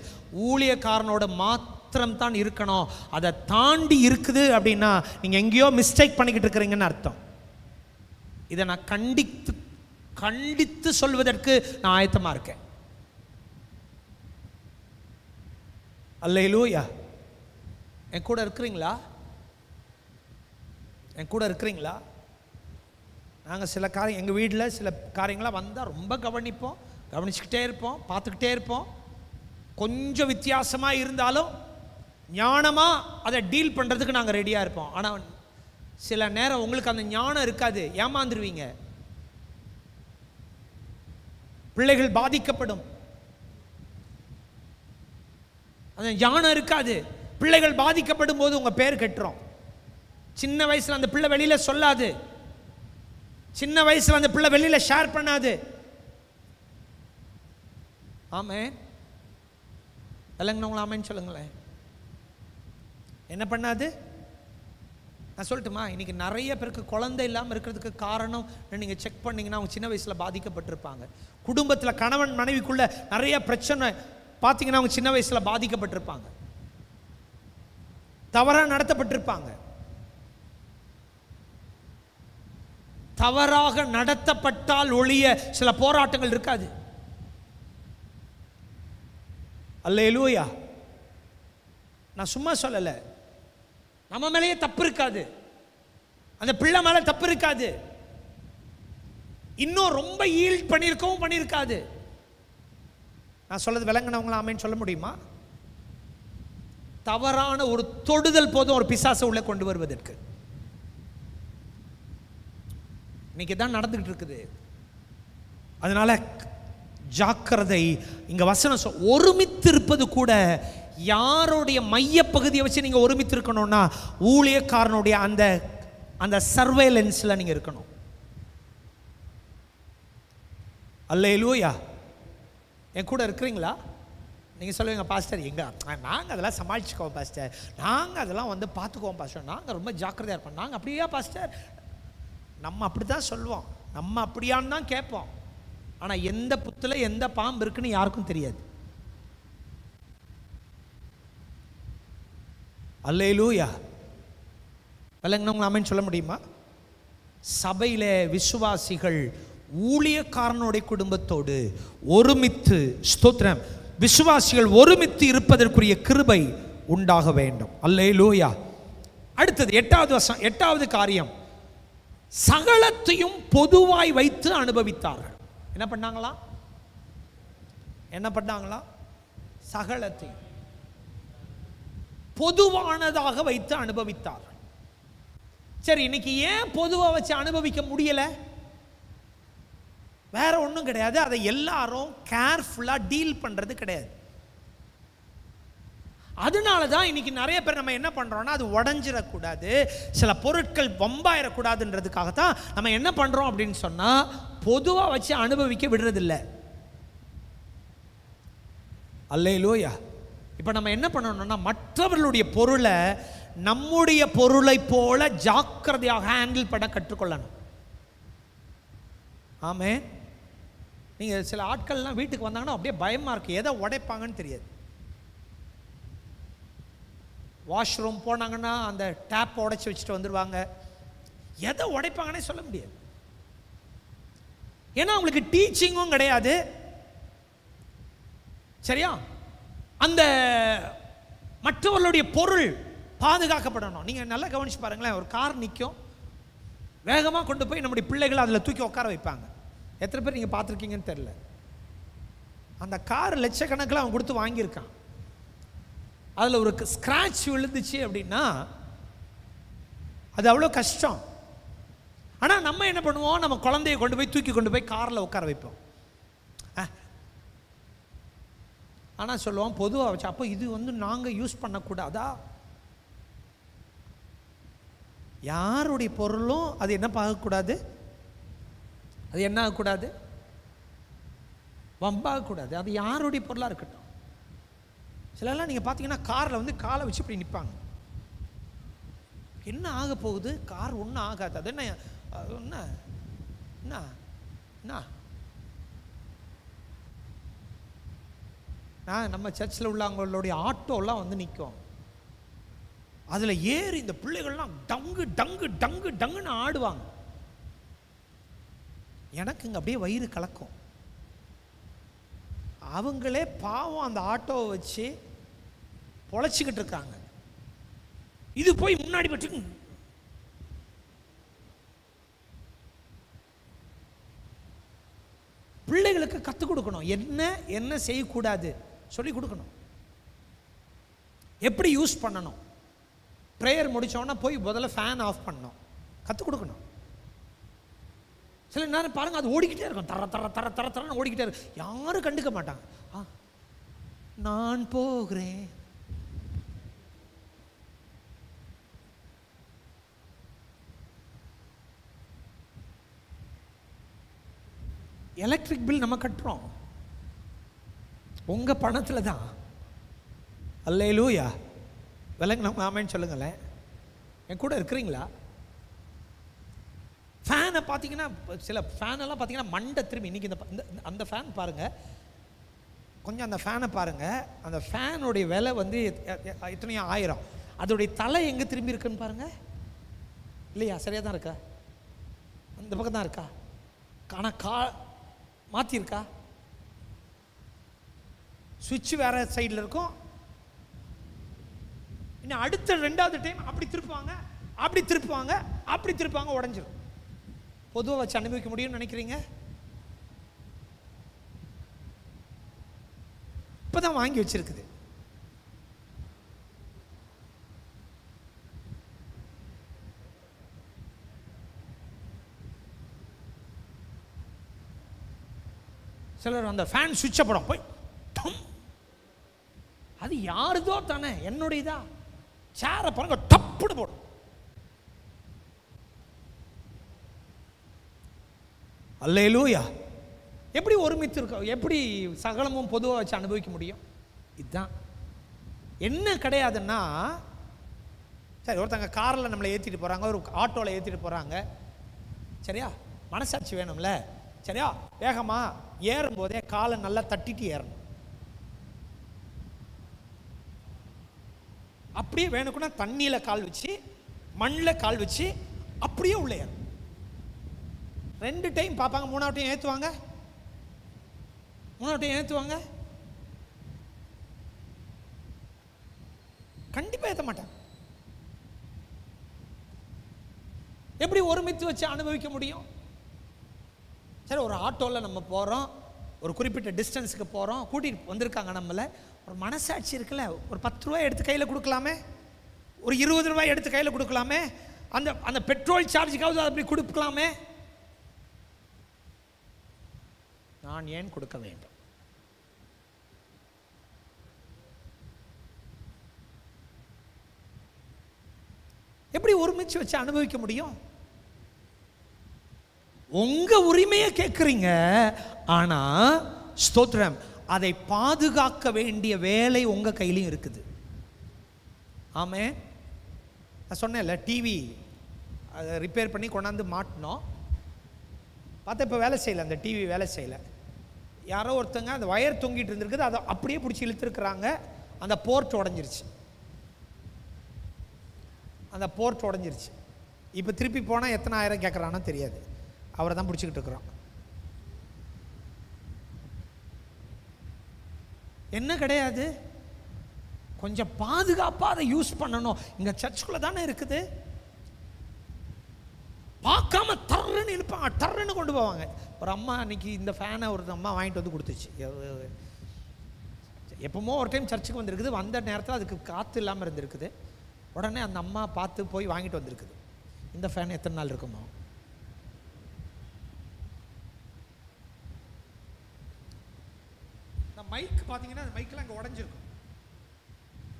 ஊழியக்காரனோட மாத்திரம் தான் இருக்கணும். அதை தாண்டி இருக்குது அப்படின்னா நீங்கள் எங்கேயோ மிஸ்டேக் பண்ணிக்கிட்டு இருக்கிறீங்கன்னு அர்த்தம். இதை நான் கண்டித்து சொல்வதற்கு நான் ஆயத்தமாக இருக்கேன். அல்லேலூயா. என் கூட இருக்கிறீங்களா? என் கூட இருக்கிறீங்களா? நாங்கள் சில காரியம் எங்கள் வீட்டில் சில காரியங்களாம் வந்தால் ரொம்ப கவனிப்போம், கவனிச்சுக்கிட்டே இருப்போம், பார்த்துக்கிட்டே இருப்போம். கொஞ்சம் வித்தியாசமாக இருந்தாலும் ஞானமாக அதை டீல் பண்ணுறதுக்கு நாங்கள் ரெடியாக இருப்போம். ஆனால் சில நேரம் உங்களுக்கு அந்த ஞானம் இருக்காது, ஏமாந்துருவீங்க, பிள்ளைகள் பாதிக்கப்படும். அந்த ஞானம் இருக்காது, பிள்ளைகள் பாதிக்கப்படும் போது உங்கள் பேர் கெட்டுரும். சின்ன வயசில் அந்த பிள்ளை வெளியில் சொல்லாது, சின்ன வயசில் அந்த பிள்ளை வெளியில் ஷேர் பண்ணாது. ஆமென். விளங்கினவங்கள ஆமென் சொல்லுங்களேன். என்ன பண்ணாது? நான் சொல்லட்டுமா, இன்னைக்கு நிறைய பேருக்கு குழந்தை இல்லாமல் இருக்கிறதுக்கு காரணம் நீங்கள் செக் பண்ணீங்கன்னா அவங்க சின்ன வயசில் பாதிக்கப்பட்டிருப்பாங்க. குடும்பத்தில் கணவன் மனைவிக்குள்ள நிறைய பிரச்சனை பார்த்தீங்கன்னா அவங்க சின்ன வயசில் பாதிக்கப்பட்டிருப்பாங்க, தவறாக நடத்தப்பட்டிருப்பாங்க. தவறாக நடத்தப்பட்டால் ஒழிய சில போராட்டங்கள் இருக்காது. அல்லேலூயா. நான் சும்மா சொல்லலை, நம்ம மேலேயே தப்பு இருக்காது, அந்த பிள்ளை மேலே தப்பு இருக்காது, இன்னும் ரொம்ப ஈல்ட் பண்ணியிருக்கவும் பண்ணியிருக்காது. நான் சொல்றது விளங்கினவங்களா ஆமென் சொல்ல முடியுமா? தவறான ஒரு தொடுதல் போதும் ஒரு பிசாசை உள்ள கொண்டு வருவதற்கு. இன்னைக்கு தான் நடந்துகிட்டு இருக்குது. அதனால ஜாக்கிரதை. இங்க வசனம் ஒருமித்து இருப்பது கூட யாருடைய மைய பகுதியை வச்சு நீங்க ஒருமித்து இருக்கணும்னா ஊழியக்காரனுடைய அந்த அந்த சர்வேலன்ஸ்ல நீங்க இருக்கணும். அல்லேலூயா. என் கூட இருக்கிறீங்களா? நீங்கள் சொல்லுவீங்க, பாஸ்டர் எங்க நாங்கள் அதெல்லாம் சமாளிச்சுக்கோம் பாஸ்டர், நாங்கள் அதெல்லாம் வந்து பார்த்துக்குவோம் பாஸ்டர், நாங்கள் ரொம்ப ஜாக்கிரதையாக இருப்போம். நாங்கள் அப்படியா பாஸ்டர்? நம்ம அப்படி தான் சொல்லுவோம், நம்ம அப்படியான்னு தான் கேட்போம். ஆனால் எந்த புத்தில் எந்த பாம்பு இருக்குன்னு யாருக்கும் தெரியாது. அல்லேலூயா. விளங்கினவங்க ஆமென் சொல்ல முடியுமா? சபையில் விசுவாசிகள் ஊழியக்காரனுடைய குடும்பத்தோடு ஒருமித்து, ஸ்தோத்திரம், விசுவாசிகள் ஒருமித்து இருப்பதற்குரிய கிருபை உண்டாக வேண்டும். அல்லேலூயா. அடுத்தது 8வது வசனம், 8வது காரியம், சகலத்தையும் பொதுவாய் வைத்து அனுபவித்தார்கள். என்ன பண்ணாங்களா? என்ன பண்ணாங்களா? சகலத்தையும் பொதுவானதாக வைத்து அனுபவித்தார்கள். சரி, இன்னைக்கு ஏன் பொதுவாக வச்சு அனுபவிக்க முடியல? வேற ஒன்றும் கிடையாது, அதை எல்லாரும் கேர்ஃபுல்லாக டீல் பண்ணுறது கிடையாது. அதனால தான் இன்னைக்கு நிறைய பேர் நம்ம என்ன பண்ணுறோம்னா, அது உடஞ்சிடக்கூடாது, சில பொருட்கள் வம்பாயிடக்கூடாதுன்றதுக்காகத்தான் நம்ம என்ன பண்ணுறோம் அப்படின்னு சொன்னால் பொதுவாக வச்சு அனுபவிக்க விடுறதில்லை. அல்லேலூயா. இப்போ நம்ம என்ன பண்ணணும்னா மற்றவர்களுடைய பொருளை நம்முடைய பொருளை போல ஜாக்கிரதையாக ஹேண்டில் பண்ண கற்றுக்கொள்ளணும். ஆமே. நீங்கள் சில ஆட்கள்லாம் வீட்டுக்கு வந்தாங்கன்னா அப்படியே பயமாக இருக்குது, எதை உடைப்பாங்கன்னு தெரியாது. வாஷ்ரூம் போனாங்கன்னா அந்த டேப் உடைச்சி வச்சுட்டு வந்துடுவாங்க, எதை உடைப்பாங்கன்னே சொல்ல முடியாது. ஏன்னா அவங்களுக்கு டீச்சிங்கும் கிடையாது. சரியா? அந்த மற்றவர்களுடைய பொருள் பாதுகாக்கப்படணும். நீங்கள் நல்லா கவனிச்சு பாருங்களேன், ஒரு கார் நிற்கும், வேகமாக கொண்டு போய் நம்முடைய பிள்ளைகளை அதில் தூக்கி உட்கார வைப்பாங்க. எத்தனை பேர் நீங்கள் பார்த்துருக்கீங்கன்னு தெரில. அந்த கார் லட்சக்கணக்கில் அவன் கொடுத்து வாங்கியிருக்கான், அதில் ஒரு ஸ்க்ராட்ச் விழுந்துச்சு அப்படின்னா அது அவ்வளோ கஷ்டம். ஆனால் நம்ம என்ன பண்ணுவோம், நம்ம குழந்தைய கொண்டு போய் தூக்கி கொண்டு போய் காரில் உட்கார வைப்போம். ஆனால் சொல்லுவோம் பொதுவாக வச்சு, அப்போ இது வந்து நாங்கள் யூஸ் பண்ணக்கூடாதா? யாருடைய பொருளும் அது என்ன பார்க்கக்கூடாது, அது என்ன ஆகக்கூடாது, வம்பாகக்கூடாது. அது யாருடைய பொருளாக இருக்கட்டும். சிலர்லாம் நீங்கள் பார்த்தீங்கன்னா காரில் வந்து காலை வச்சு இப்படி நிற்பாங்க. என்ன ஆக போகுது? கார் ஒன்றும் ஆகாது. அது என்ன என்ன என்ன என்ன நம்ம சர்ச்சில் உள்ளவங்களுடைய ஆட்டோலாம் வந்து நிற்கும், அதில் ஏறி இந்த பிள்ளைகள்லாம் டங்கு டங்கு டங்கு டங்குன்னு ஆடுவாங்க. எனக்கு இங்கே அப்படியே வயிறு கலக்கும். அவங்களே பாவம் அந்த ஆட்டோவை வச்சு பொழைச்சிக்கிட்டு இருக்காங்க. இது போய் முன்னாடி பற்றி பிள்ளைகளுக்கு கற்றுக் கொடுக்கணும். என்ன என்ன செய்யக்கூடாது சொல்லி கொடுக்கணும், எப்படி யூஸ் பண்ணணும். ப்ரேயர் முடித்தோன்னா போய் முதல்ல ஃபேன் ஆஃப் பண்ணணும், கற்றுக் கொடுக்கணும். சில நேரம் பாருங்க, அது ஓடிக்கிட்டே இருக்கும், தர தர தர தர தரன்னு ஓடிக்கிட்டே இருக்கும், யாரும் கண்டுக்க மாட்டாங்க. நான் போகிறேன். எலக்ட்ரிக் பில் நம்ம கட்டுறோம், உங்க பணத்தில் தான். அல்லேலூயா. விலங்கு நம்ம ஆமேன்னு சொல்லுங்களேன். என் கூட இருக்கிறீங்களா? ஃபேனை பார்த்தீங்கன்னா, சில ஃபேனெல்லாம் பார்த்தீங்கன்னா மண்டை திரும்பி, இன்றைக்கி இந்த அந்த ஃபேன் பாருங்கள், கொஞ்சம் அந்த ஃபேனை பாருங்கள். அந்த ஃபேனுடைய விலை வந்து எத்தனையோ 1000. அதோடைய தலை எங்கே திரும்பி இருக்குன்னு பாருங்கள். இல்லையா? சரியாக தான் இருக்கா? அந்த பக்கம் தான் இருக்கா? ஆனால் மாற்றிருக்கா? சுவிட்ச் வேற சைடில் இருக்கும். இன்னும் அடுத்த 2வது டைம் அப்படி திருப்புவாங்க, அப்படி திருப்புவாங்க, அப்படி திருப்புவாங்க, உடஞ்சிரும். பொதுவாக வச்சு அனுபவிக்க முடியும்னு நினைக்கிறீங்க? இப்போதான் வாங்கி வச்சிருக்குது. சிலர் அந்த ஃபேன் சுவிட்சை போடும், போய் அது யாருதோ தானே, என்னுடையதா? சேரை பாருங்க, டப்புடு போடும். அல்லேலூயா. எப்படி ஒருமித்து இருக்க, எப்படி சகலமும் பொதுவாக வச்சு அனுபவிக்க முடியும்? இதுதான். என்ன கிடையாதுன்னா, சரி ஒருத்தங்க காரில் நம்மளை ஏற்றிட்டு போகிறாங்க, ஒரு ஆட்டோவில் ஏற்றிட்டு போகிறாங்க, சரியா? மனசாட்சி வேணும்ல, சரியா? வேகமாக ஏறும்போதே காலை நல்லா தட்டிட்டு ஏறணும். அப்படியே வேணுக்குன்னா தண்ணியில் கால் வச்சு, மண்ணில் கால் வச்சு அப்படியே உள்ளே ஏறும். 2 டைம் பார்ப்பாங்க, 3வது டைம் ஏற்றுவாங்க, 3வது டைம் ஏற்றுவாங்க. கண்டிப்பாக ஏற்ற மாட்டாங்க. எப்படி ஒருமித்து வச்சு அனுபவிக்க முடியும்? சரி, ஒரு ஆட்டோவில் நம்ம போகிறோம், ஒரு குறிப்பிட்ட டிஸ்டன்ஸுக்கு போகிறோம், கூட்டிகிட்டு வந்திருக்காங்க நம்மளை. ஒரு மனசாட்சி இருக்குல்ல, ஒரு 10 ரூபாய் எடுத்து கையில் கொடுக்கலாமே, ஒரு 20 ரூபாய் எடுத்து கையில் கொடுக்கலாமே, அந்த அந்த பெட்ரோல் சார்ஜுக்காவது அப்படி கொடுக்கலாமே. நான் ஏன் கொடுக்க வேண்டும்? எப்படி ஒருமிச்சு வச்சு அனுபவிக்க முடியும்? உங்க உரிமையை கேட்குறீங்க, ஆனா ஸ்தோத்திரம், அதை பாதுகாக்க வேண்டிய வேலை உங்க கையிலையும் இருக்குது. ஆமே, நான் சொன்னேன்ல, டிவி அதை ரிப்பேர் பண்ணி கொண்டாந்து மாட்டினோம். பார்த்தா இப்போ வேலை செய்யலை, அந்த டிவி வேலை செய்யலை. யாரோ ஒருத்தங்க அந்த வயர் தொங்கிட்டு இருந்திருக்குது, அதை அப்படியே பிடிச்சி இழுத்துருக்குறாங்க. அந்த போர்ட் உடஞ்சிருச்சு, அந்த போர்ட் உடஞ்சிருச்சு. இப்போ திருப்பி போனால் எத்தனை ஆயிரம் கேட்குறானோ தெரியாது, அவரை தான் பிடிச்சிக்கிட்டு இருக்கிறோம். என்ன கிடையாது, கொஞ்சம் பாதுகாப்பாக அதை யூஸ் பண்ணணும். இங்கே சர்ச்சுக்குள்ளே தானே இருக்குது, பார்க்காம டர்ன்னு இழுப்பாங்க, டர்ன்னு கொண்டு போவாங்க. ஒரு அம்மா அன்னைக்கு இந்த ஃபேனை ஒரு அம்மா வாங்கிட்டு வந்து கொடுத்துச்சு. எப்பவுமோ ஒரு டைம் சர்ச்சுக்கு வந்திருக்குது, வந்த நேரத்தில் அதுக்கு காற்று இல்லாமல் இருந்திருக்குது. உடனே அந்த அம்மா பார்த்து போய் வாங்கிட்டு வந்திருக்குது. இந்த ஃபேன் எத்தனை நாள் இருக்குமோ? இந்த மைக் பார்த்தீங்கன்னா, அந்த மைக்கெல்லாம் அங்கே உடஞ்சிருக்கும்,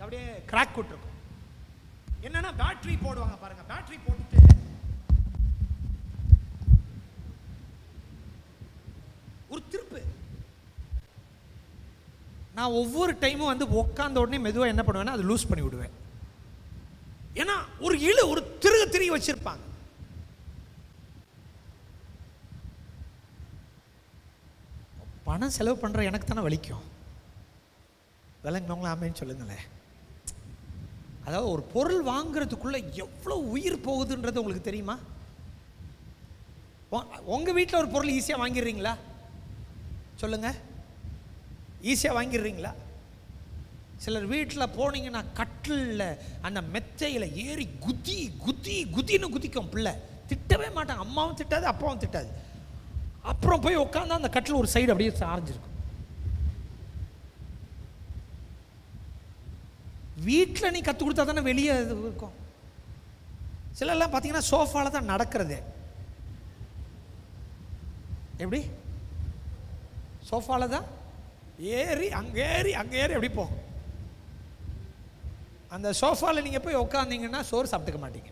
அப்படியே கிராக் விட்டுருக்கும். என்னன்னா பேட்டரி போடுவாங்க பாருங்க, பேட்டரி போட்டுட்டு ஒரு திருப்பு. நான் ஒவ்வொரு டைமும் வந்து உட்கார்ந்த உடனே மெதுவாக என்ன பண்ணுவேன்னா, அது லூஸ் பண்ணி விடுவேன். ஏன்னா ஒரு ஒரு திருகி வச்சிருப்பாங்க. பணம் செலவு பண்ற எனக்கு தானே வலிக்கும். விளங்கினவங்களா ஆமேன்னு சொல்லுங்களேன். அதாவது ஒரு பொருள் வாங்குறதுக்குள்ள எவ்வளவு உயிர் போகுதுன்றது உங்களுக்கு தெரியுமா? உங்க வீட்டில் ஒரு பொருள் ஈஸியாக வாங்கிடுறீங்களா? சொல்லுங்க, ஈஸியாக வாங்கிடுறீங்களா? சிலர் வீட்டில் போனீங்கன்னா கட்டிலில் அந்த மெத்தையில் ஏறி குதி குதி குதின்னு குதிக்கும் பிள்ளை. திட்டவே மாட்டாங்க, அம்மாவும் திட்டாது அப்பாவும் திட்டாது. அப்புறம் போய் உட்காந்தா அந்த கட்டில் ஒரு சைடு அப்படியே சார்ஞ்சிருக்கும். வீட்டில் நீ கற்றுக் கொடுத்தா தானே வெளியே இருக்கும். சிலர்லாம் பார்த்தீங்கன்னா சோஃபாவில் தான் நடக்கிறது. எப்படி? சோஃபாவில் தான் ஏறி அங்கே ஏறி எப்படி போகும். அந்த சோஃபாவில் நீங்கள் போய் உட்காந்தீங்கன்னா சோறு சாப்பிட்டுக்க மாட்டீங்க.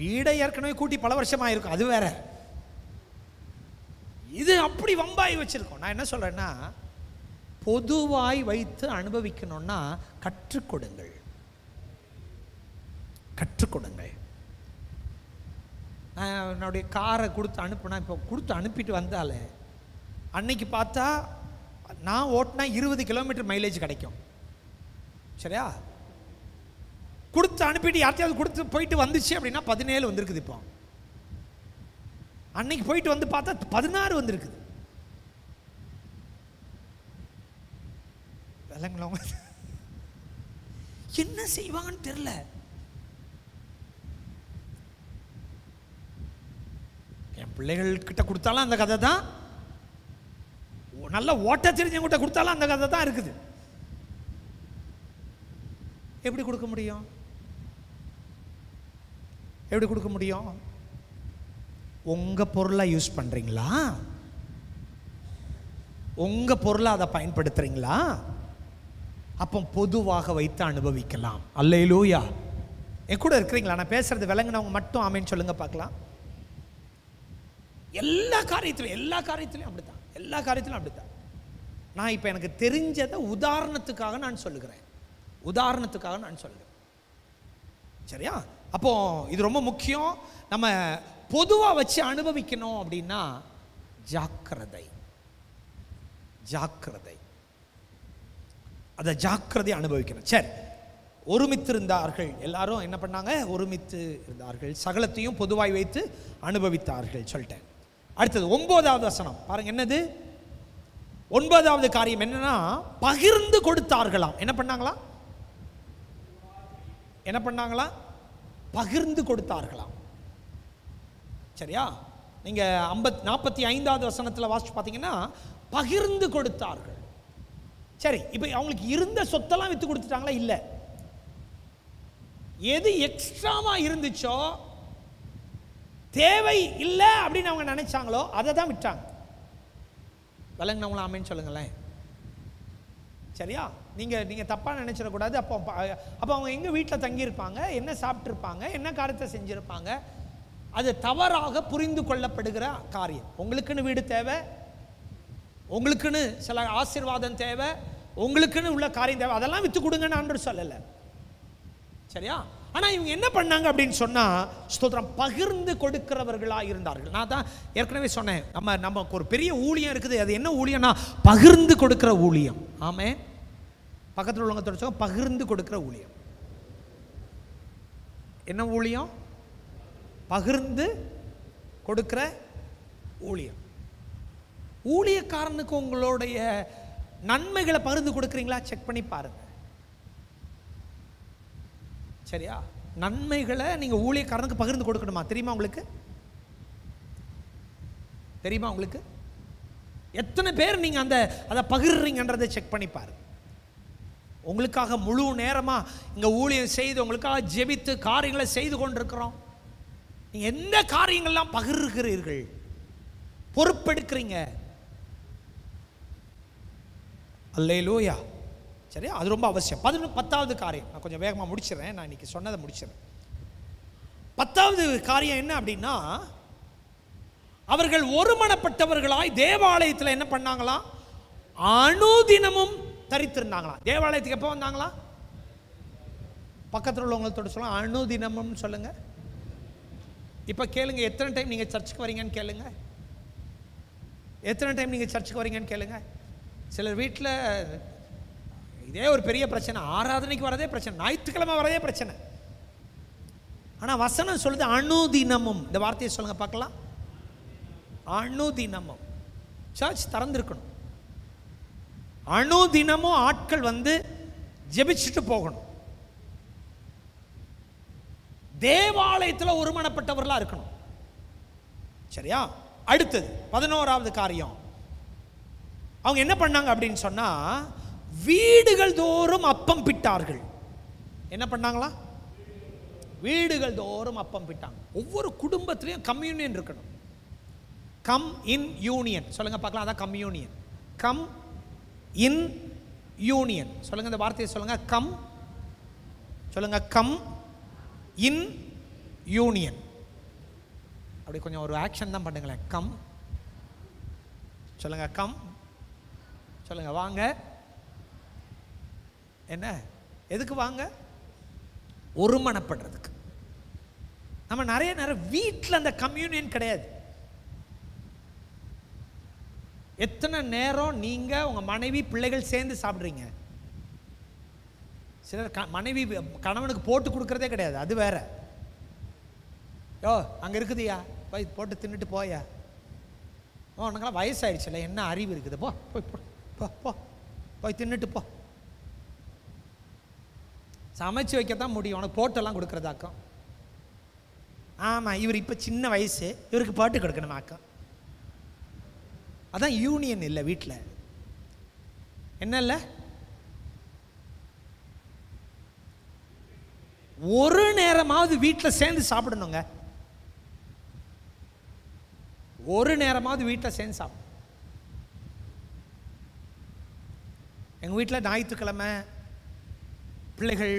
வீடை ஏற்கனவே கூட்டி பல வருஷமாக இருக்கும், அது வேற. இது அப்படி வம்பாய் வச்சிருக்கோம். நான் என்ன சொல்றேன்னா, பொதுவாய் வைத்து அனுபவிக்கணும்னா கற்றுக் கொடுங்கள், கற்றுக் கொடுங்கள். நான் என்னுடைய காரை கொடுத்து அனுப்புனா, இப்போ கொடுத்து அனுப்பிட்டு வந்தாலே அன்னைக்கு பார்த்தா நான் ஓட்டினா 20 கிலோமீட்டர் மைலேஜ் கிடைக்கும். சரியா? கொடுத்து அனுப்பிட்டு யார்ட்டையாவது கொடுத்து போயிட்டு வந்துச்சு அப்படின்னா 17 வந்திருக்குது. இப்போ அன்னைக்கு போயிட்டு வந்து பார்த்தா 16 வந்திருக்குது. என்ன செய்வாங்கன்னு தெரியல. என் பிள்ளைகள் கிட்ட கொடுத்தாலும் அந்த கதை தான், நல்ல ஓட்ட தெரிஞ்சவங்க கிட்ட கொடுத்தாலும் அந்த கதை தான் இருக்குது. எப்படி கொடுக்க முடியும்? எப்படி கொடுக்க முடியும்? உங்க பொருளை யூஸ் பண்றீங்களா? உங்க பொருளை அதை பயன்படுத்துறீங்களா? அப்போ பொதுவாக வைத்து அனுபவிக்கலாம். அல்லேலூயா. என் கூட இருக்கிறீங்களா? நான் பேசுறது விளங்குனவங்க மட்டும் ஆமேன்னு சொல்லுங்க பார்க்கலாம். எல்லா காரியத்திலும் அப்படித்தான், எல்லா காரியத்திலும் அப்படித்தான். நான் இப்போ எனக்கு தெரிஞ்சதை உதாரணத்துக்காக நான் சொல்லுகிறேன், உதாரணத்துக்காக நான் சொல்லுகிறேன். சரியா? அப்போ இது ரொம்ப முக்கியம். நம்ம பொதுவாக வச்சு அனுபவிக்கணும் அப்படின்னா ஜாக்கிரதை, ஜாக்கிரதை, அதை ஜாக்கிரதை அனுபவிக்கணும். சரி, ஒருமித்திருந்தார்கள். எல்லாரும் என்ன பண்ணாங்க? ஒருமித்து இருந்தார்கள், சகலத்தையும் பொதுவாய் வைத்து அனுபவித்தார்கள் சொல்லிட்டேன். அடுத்தது 9வது வசனம் பாருங்க. என்னது 9வது காரியம்? என்னன்னா பகிர்ந்து கொடுத்தார்களாம். என்ன பண்ணாங்களா? என்ன பண்ணாங்களா? பகிர்ந்து கொடுத்தார்களாம். சரியா? நீங்க 45வது வசனத்தில் வாசிச்சு பார்த்தீங்கன்னா பகிர்ந்து கொடுத்தார்கள். சரி, இப்போ அவங்களுக்கு இருந்த சொத்தெல்லாம் வித்து கொடுத்துட்டாங்களா? இல்லை. எது எக்ஸ்ட்ராவா இருந்துச்சோ, தேவை இல்லை அப்படின்னு அவங்க நினைச்சாங்களோ அதை தான் விட்டாங்க. விளங்குனவங்களா ஆமேன்னு சொல்லுங்களேன். சரியா? நீங்க தப்பா நினைச்சிடக்கூடாது. அப்போ அவங்க எங்க வீட்டில் தங்கியிருப்பாங்க, என்ன சாப்பிட்டுருப்பாங்க, என்ன காரியத்தை செஞ்சிருப்பாங்க, அது தவறாக புரிந்து கொள்ளப்படுகிற காரியம். உங்களுக்குன்னு வீடு தேவை, உங்களுக்குன்னு சில ஆசீர்வாதம் தேவை, உங்களுக்குன்னு உள்ள காரியம் தேவை, அதெல்லாம் வித்து கொடுங்கன்னு ஆண்டவர் சொல்லலை. சரியா? ஆனால் இவங்க என்ன பண்ணாங்க அப்படின்னு சொன்னால், ஸ்தோத்திரம், பகிர்ந்து கொடுக்கிறவர்களா இருந்தார்கள். நான் தான் ஏற்கனவே சொன்னேன், நமக்கு ஒரு பெரிய ஊழியம் இருக்குது. அது என்ன ஊழியம்னா பகிர்ந்து கொடுக்கிற ஊழியம். ஆமே, பக்கத்தில் உள்ளவங்க தொடச்சோம், பகிர்ந்து கொடுக்கிற ஊழியம். என்ன ஊழியம்? பகிர்ந்து கொடுக்கிற ஊழியம். ஊழியக்காரனுக்கு உங்களுடைய நன்மைகளை பகிர்ந்து கொடுக்குறீங்களா? செக் பண்ணி பாருங்க. சரியா? நன்மைகளை நீங்க ஊழியக்காரனுக்கு பகிர்ந்து கொடுக்கணுமா? தெரியுமா உங்களுக்கு? தெரியுமா உங்களுக்கு? எத்தனை பேர் நீங்க அதை பகிர்றீங்கன்றதை செக் பண்ணி பாருங்க. உங்களுக்காக முழு நேரமா இங்க ஊழியம் செய்து, உங்களுக்காக ஜெபித்து காரியங்களை செய்து கொண்டிருக்கிறோம். நீங்க எந்த காரியங்கள்லாம் பகிர்கிறீர்கள், பொறுப்பெடுக்கிறீங்க? அல்லேலூயா. சரியா? அது ரொம்ப அவசியம். 10வது காரியம், நான் கொஞ்சம் வேகமாக முடிச்சிடறேன், நான் இன்னைக்கு சொன்னதை முடிச்சிடறேன். 10வது காரியம் என்ன அப்படின்னா, அவர்கள் ஒருமனப்பட்டவர்களாய் தேவாலயத்தில் என்ன பண்ணாங்களாம்? அனுதினமும் தரித்திருந்தாங்களாம். தேவாலயத்துக்கு எப்போ வந்தாங்களா? பக்கத்தில் உள்ளவங்களோட சொல்ல அனுதினமும் சொல்லுங்க. இப்போ கேளுங்க, எத்தனை டைம் நீங்கள் சர்ச்சுக்கு வரீங்கன்னு கேளுங்க. எத்தனை டைம் நீங்கள் சர்ச்சுக்கு வரீங்கன்னு கேளுங்க. சிலர் வீட்டில் இதே ஒரு பெரிய பிரச்சனை, ஆராதனைக்கு வரதே பிரச்சனை, ஞாயிற்றுக்கிழமை வரதே பிரச்சனை. ஆனால் வசனம் சொல்லுது அனுதினமும். இந்த வார்த்தையை சொல்லுங்க பார்க்கலாம். அனுதினமும் சர்ச் திறந்திருக்கணும். அனுதினமும் ஆட்கள் வந்து ஜெபிச்சுட்டு போகணும். தேவாலயத்தில் ஒருமனப்பட்டவர்களா இருக்கணும். சரியா? அடுத்தது 11வது காரியம், அவங்க என்ன பண்ணாங்க அப்படின்னு சொன்னா, வீடுகள் தோறும் அப்பம் பிட்டார்கள். என்ன பண்ணாங்களா? வீடுகள் தோறும் அப்பம் பிட்டாங்க. ஒவ்வொரு குடும்பத்திலையும் கம்யூனியன் இருக்கணும். கம் இன் யூனியன் சொல்லுங்க பார்க்கலாம். அதான் கம்யூனியன். கம் இன் யூனியன் சொல்லுங்க. இந்த வார்த்தையை சொல்லுங்க. கம் சொல்லுங்க. Come in union. அப்படி கொஞ்சம் ஒரு ஆக்ஷன் தான் பண்ணுங்களேன். கம் சொல்லுங்க. கம் சொல்லுங்க. வாங்க என்ன எதுக்கு வாங்க? ஒருமனப்படுறதுக்கு. நம்ம நிறைய நேரம் வீட்டில் அந்த கம்யூனியன் கிடையாது. எத்தனை நேரம் நீங்க உங்க மனைவி பிள்ளைகள் சேர்ந்து சாப்பிட்றீங்க? சிலர் மனைவி கணவனுக்கு போட்டு கொடுக்கறதே கிடையாது, அது வேற. யோ அங்கே இருக்குதுயா, போய் போட்டு தின்னுட்டு போயா. உனக்கெல்லாம் வயசாயிடுச்சுல, என்ன அறிவு இருக்குது, போ போய் போ போ போய் தின்னுட்டு போ. சமைச்சு வைக்கத்தான் முடியும், உனக்கு போட்டெல்லாம் கொடுக்குறதாக்கம். ஆமாம், இவர் இப்போ சின்ன வயசு, இவருக்கு போட்டு கொடுக்கணுமாக்கம். அதான் யூனியன் இல்லை வீட்டில். என்ன இல்லை? ஒரு நேரமாவது வீட்டில் சேர்ந்து சாப்பிடணுங்க. ஒரு நேரமாவது வீட்டில் சேர்ந்து சாப்பிடணும். எங்கள் வீட்டில் ஞாயிற்றுக்கிழமை பிள்ளைகள்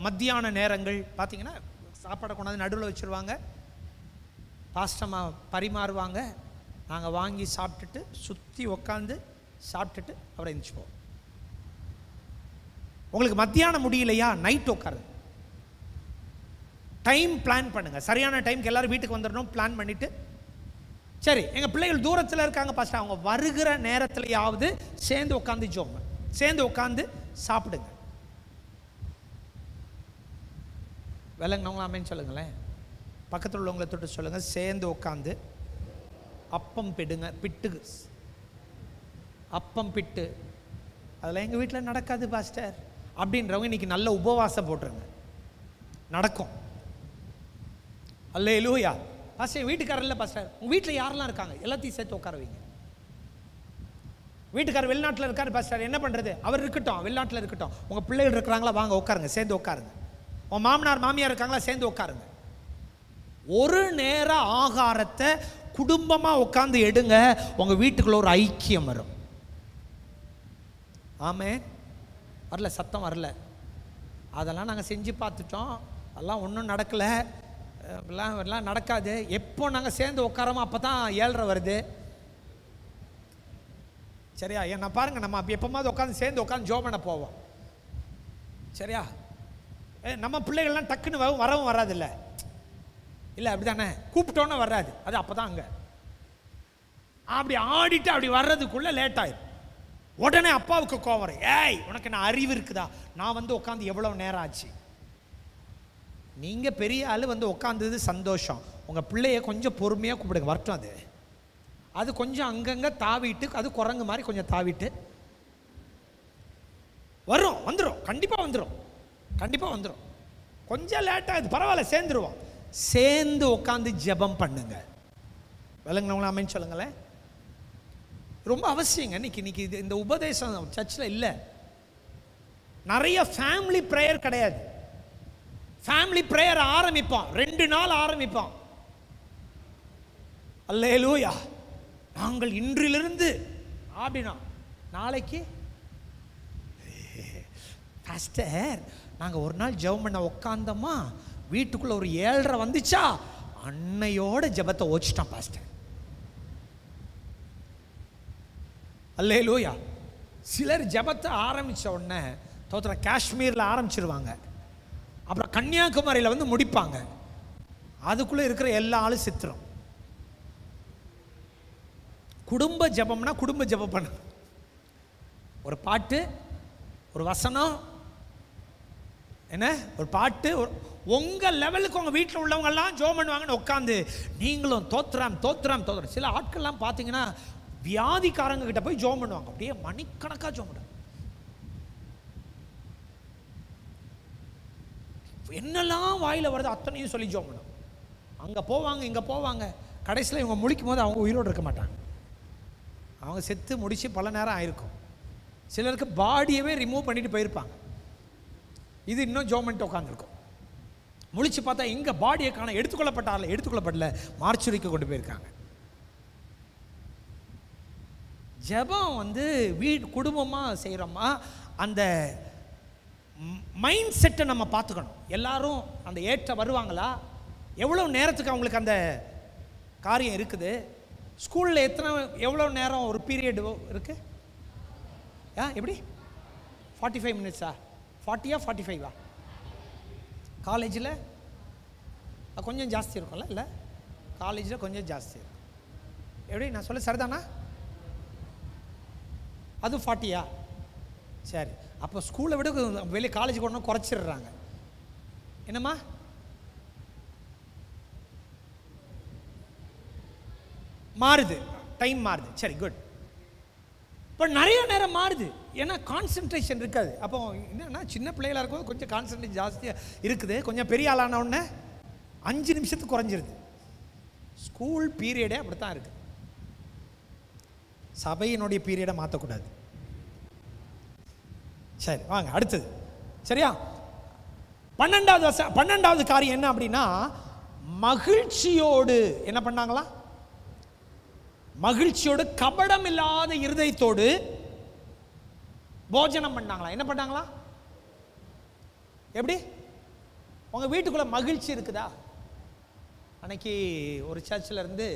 மத்தியான நேரங்கள் பார்த்தீங்கன்னா சாப்பாடை கொண்டாந்து நடுவில் வச்சுருவாங்க, பாஸ்டமா பரிமாறுவாங்க, நாங்கள் வாங்கி சாப்பிட்டுட்டு சுற்றி உக்காந்து சாப்பிட்டுட்டு அப்புறம் எழுந்திரிச்சுப்போம். உங்களுக்கு மத்தியானம் முடியலையா, நைட் உட்காரு, டைம் பிளான் பண்ணுங்க. சரியான டைமுக்கு எல்லாரும் வீட்டுக்கு வந்துடணும் பிளான் பண்ணிட்டு, சரி எங்கள் பிள்ளைகள் தூரத்தில் இருக்காங்க பாஸ்டர், அவங்க வருகிற நேரத்திலையாவது சேர்ந்து உட்காந்து ஜோம், சேர்ந்து உட்காந்து சாப்பிடுங்க. விளங்கினவங்களாமேன்னு சொல்லுங்களேன். பக்கத்தில் உள்ளவங்களை தொட்டு சொல்லுங்க, சேர்ந்து உட்காந்து அப்பம் பிடுங்க, பிட்டு அப்பம் பிட்டு. அதெல்லாம் எங்கள் வீட்டில் நடக்காது பாஸ்டர் அப்படின்றவங்க இன்னைக்கு நல்ல உபவாசம் போட்டுருங்க, நடக்கும். அல்லேலூயா. பாஸ்டர் வீட்டுக்காரர் இல்லை பாஸ்டர், உங்கள் வீட்டில் யாரெல்லாம் இருக்காங்க எல்லாத்தையும் சேர்த்து உட்கார வைங்க. வீட்டுக்காரர் வெளிநாட்டில் இருக்காரு பாஸ்டர், என்ன பண்ணுறது, அவர் இருக்கட்டும், வெளிநாட்டில் இருக்கட்டும். உங்கள் பிள்ளைகள் இருக்கிறாங்களா, வாங்க உட்காருங்க, சேர்ந்து உட்காருங்க. உங்கள் மாமனார் மாமியார் இருக்காங்களா, சேர்ந்து உட்காருங்க. ஒரு நேர ஆகாரத்தை குடும்பமாக உட்காந்து எடுங்க, உங்கள் வீட்டுக்குள்ள ஒரு ஐக்கியம் வரும். ஆமே, வரல, சத்தம் வரல. அதெல்லாம் நாங்கள் செஞ்சு பார்த்துட்டோம், அதெல்லாம் ஒன்றும் நடக்கலை, எல்லாம் நடக்காது. எப்போ நாங்கள் சேர்ந்து உட்காரமோ அப்போ தான் 7:30 வருது. சரியா? நான் பாருங்கள், நம்ம எப்போமாவது உட்காந்து சேர்ந்து உட்காந்து ஜோம் பண்ண போவோம். சரியா? நம்ம பிள்ளைகள்லாம் டக்குன்னு வரவும் வராதில்ல, இல்லை அப்படி தானே, கூப்பிட்டோன்னே வராது, அது அப்போ தான் அங்கே அப்படி ஆடிட்டு அப்படி வர்றதுக்குள்ளே லேட் ஆயிடும். உடனே அப்பாவுக்கு கோவம் வரும், ஏய் உனக்கு நான் அறிவு இருக்குதா, நான் வந்து உட்காந்து எவ்வளோ நேரம் ஆச்சு. நீங்கள் பெரிய ஆள் வந்து உட்காந்தது சந்தோஷம், உங்கள் பிள்ளைய கொஞ்சம் பொறுமையாக கூப்பிடுங்க, வரட்டும். அது கொஞ்சம் அங்கங்கே தாவிட்டு, அது குரங்கு மாதிரி கொஞ்சம் தாவிட்டு வரும், வந்துடும், கண்டிப்பாக வந்துடும், கண்டிப்பாக வந்துடும். கொஞ்சம் லேட்டாக பரவாயில்ல, சேர்ந்துருவோம். சேர்ந்து உட்காந்து ஜெபம் பண்ணுங்க. விளங்குனவங்களா அமைன்னு சொல்லுங்களேன். ரொம்ப அவசியங்க. இன்னைக்கு இந்த உபதேசம் சர்ச்சில் இல்லை. நிறைய ஃபேமிலி ப்ரேயர் கிடையாது. ஃபேமிலி ப்ரேயர் ஆரம்பிப்போம், 2 நாள் ஆரம்பிப்போம். அல்லேலூயா, நாங்கள் இன்றிலிருந்து அப்படின்னா நாளைக்கு பாஸ்டர் நாங்கள் ஒரு நாள் ஜெபம் பண்ண உட்காந்தோமா, வீட்டுக்குள்ள ஒரு 7:30 வந்துச்சா, அன்னையோட ஜெபத்தை ஓச்சிட்டான் பாஸ்டர். அல்லேலூயா. சிலர் ஜெபத்தை ஆரம்பித்த உடனே தோத்திர காஷ்மீரில் ஆரம்பிச்சிருவாங்க, அப்புறம் கன்னியாகுமரியில் வந்து முடிப்பாங்க. அதுக்குள்ளே இருக்கிற எல்லா ஆளும் சித்திரம். குடும்ப ஜெபம்னா குடும்ப ஜெபம் பண்ண, ஒரு பாட்டு, ஒரு வசனம், என்ன ஒரு பாட்டு, உங்கள் லெவலுக்கு உங்கள் வீட்டில் உள்ளவங்கெல்லாம் ஜெபம் பண்ணுவாங்கன்னு உட்காந்து நீங்களும் தோத்திரம் தோத்திரம் தோத்திரம். சில ஆட்கள்லாம் பார்த்தீங்கன்னா வியாதிக்காரங்க கிட்ட போய் ஜெபம் பண்ணுவாங்க, அப்படியே மணிக்கணக்காக ஜெபம் பண்ணுவாங்க. என்னெல்லாம் வாயில் வருது அத்தனையும் சொல்லி ஜெபம் பண்ணுவாங்க. அங்கே போவாங்க, இங்கே போவாங்க, கடைசியில் இவங்க முழிக்கும் போது அவங்க உயிரோடு இருக்க மாட்டாங்க, அவங்க செத்து முடிச்சு பல நேரம் ஆயிருக்கும். சிலருக்கு பாடியவே ரிமூவ் பண்ணிட்டு போயிருப்பாங்க, இது இன்னும் ஜெபம் பண்ணிட்டு உட்காந்துருக்கும். முழிச்சு பார்த்தா எங்க பாடியை காண, எடுத்துக்கொள்ளப்பட்டால, எடுத்துக்கொள்ளப்படல, மார்ச்சுரிக்கு கொண்டு போயிருக்காங்க. ஜெபம் வந்து குடும்பமாக செய்கிறோமா, அந்த மைண்ட் செட்டை நம்ம பார்த்துக்கணும். எல்லாரும் அந்த ஏற்ற வருவாங்களா, எவ்வளோ நேரத்துக்கு அவங்களுக்கு அந்த காரியம் இருக்குது. ஸ்கூலில் எவ்வளோ நேரம் ஒரு பீரியட் இருக்குது, எப்படி 45 மினிட்ஸா? 40 45 காலேஜில் கொஞ்சம் ஜாஸ்தி இருக்கும்ல? இல்லை, காலேஜில் கொஞ்சம் ஜாஸ்தி இருக்கும். எப்படி நான் சொல்ல சரிதானா? அது 40 சரி. அப்போ ஸ்கூலை விட வெளியே காலேஜுக்கு ஒன்றும் குறைச்சிடுறாங்க. என்னம்மா? மாறுது, டைம் மாறுது. சரி, குட். இப்போ நிறைய நேரம் மாறுது, ஏன்னா கான்சன்ட்ரேஷன் இருக்காது. அப்போ என்னன்னா, சின்ன பிள்ளைகளாக இருக்கும்போது கொஞ்சம் கான்சன்ட்ரேஷன் ஜாஸ்தியாக இருக்குது. கொஞ்சம் பெரிய ஆளான உடனே 5 நிமிஷத்துக்கு குறைஞ்சிருது. ஸ்கூல் பீரியடே அப்படித்தான் இருக்குது. சபையினுடைய பீரியடை மாற்றக்கூடாது. சரி, வாங்க அடுத்தது. சரியா? 12வது காரியம் என்ன அப்படின்னா, மகிழ்ச்சியோடு என்ன பண்ணாங்களா? மகிழ்ச்சியோடு கபடம் இல்லாத இருதயத்தோடு போஜனம் பண்ணாங்களா? என்ன பண்ணாங்களா? எப்படி? உங்க வீட்டுக்குள்ள மகிழ்ச்சி இருக்குதா? அன்னைக்கு ஒரு சர்ச்சில் இருந்து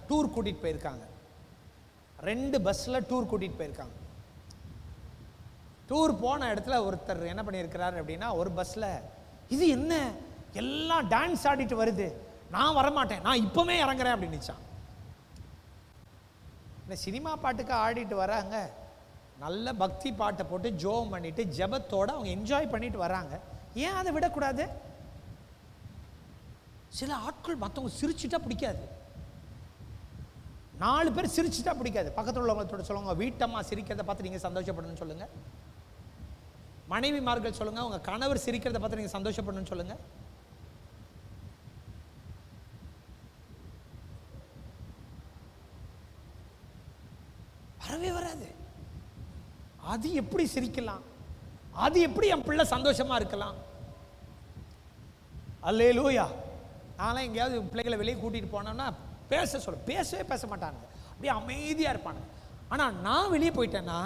டூர் கூட்டிட்டு போயிருக்காங்க. 2 பஸ்ஸில் டூர் கூட்டிட்டு போயிருக்காங்க. டூர் போன இடத்துல ஒருத்தர் என்ன பண்ணியிருக்கிறார் அப்படின்னா, ஒரு பஸ்ஸில் இது என்ன எல்லாம் டான்ஸ் ஆடிட்டு வருது, நான் வரமாட்டேன், நான் இப்போவே இறங்குறேன் அப்படின்னுச்சான். இந்த சினிமா பாட்டுக்கு ஆடிட்டு வராங்க, நல்ல பக்தி பாட்டை போட்டு ஜோம் பண்ணிட்டு ஜெபத்தோடு அவங்க என்ஜாய் பண்ணிட்டு வராங்க. ஏன் அதை விடக்கூடாது? சில ஆட்கள் மற்றவங்க சிரிச்சுட்டா பிடிக்காது. 4 பேர் சிரிச்சுட்டா பிடிக்காது. பக்கத்தில் உள்ளவங்களோட சொல்லுங்க, வீட்டம்மா சிரிக்கிறத பார்த்து நீங்கள் சந்தோஷப்படணும்னு சொல்லுங்கள். மனைவிமார்கள் சொல்லுங்க, உங்க கணவர் சிரிக்கிறத பார்த்து நீங்கள் சந்தோஷப்படணும்னு சொல்லுங்க. வரவே வராது. அது எப்படி சிரிக்கலாம்? அது எப்படி என் பிள்ளை சந்தோஷமா இருக்கலாம்? அல்லேலூயா. நான்லாம் எங்கேயாவது பிள்ளைகளை வெளியே கூட்டிட்டு போனோம்னா பேசவே பேச மாட்டாங்க, அப்படியே அமைதியா இருப்பாங்க. ஆனா நான் வெளியே போயிட்டேன்னா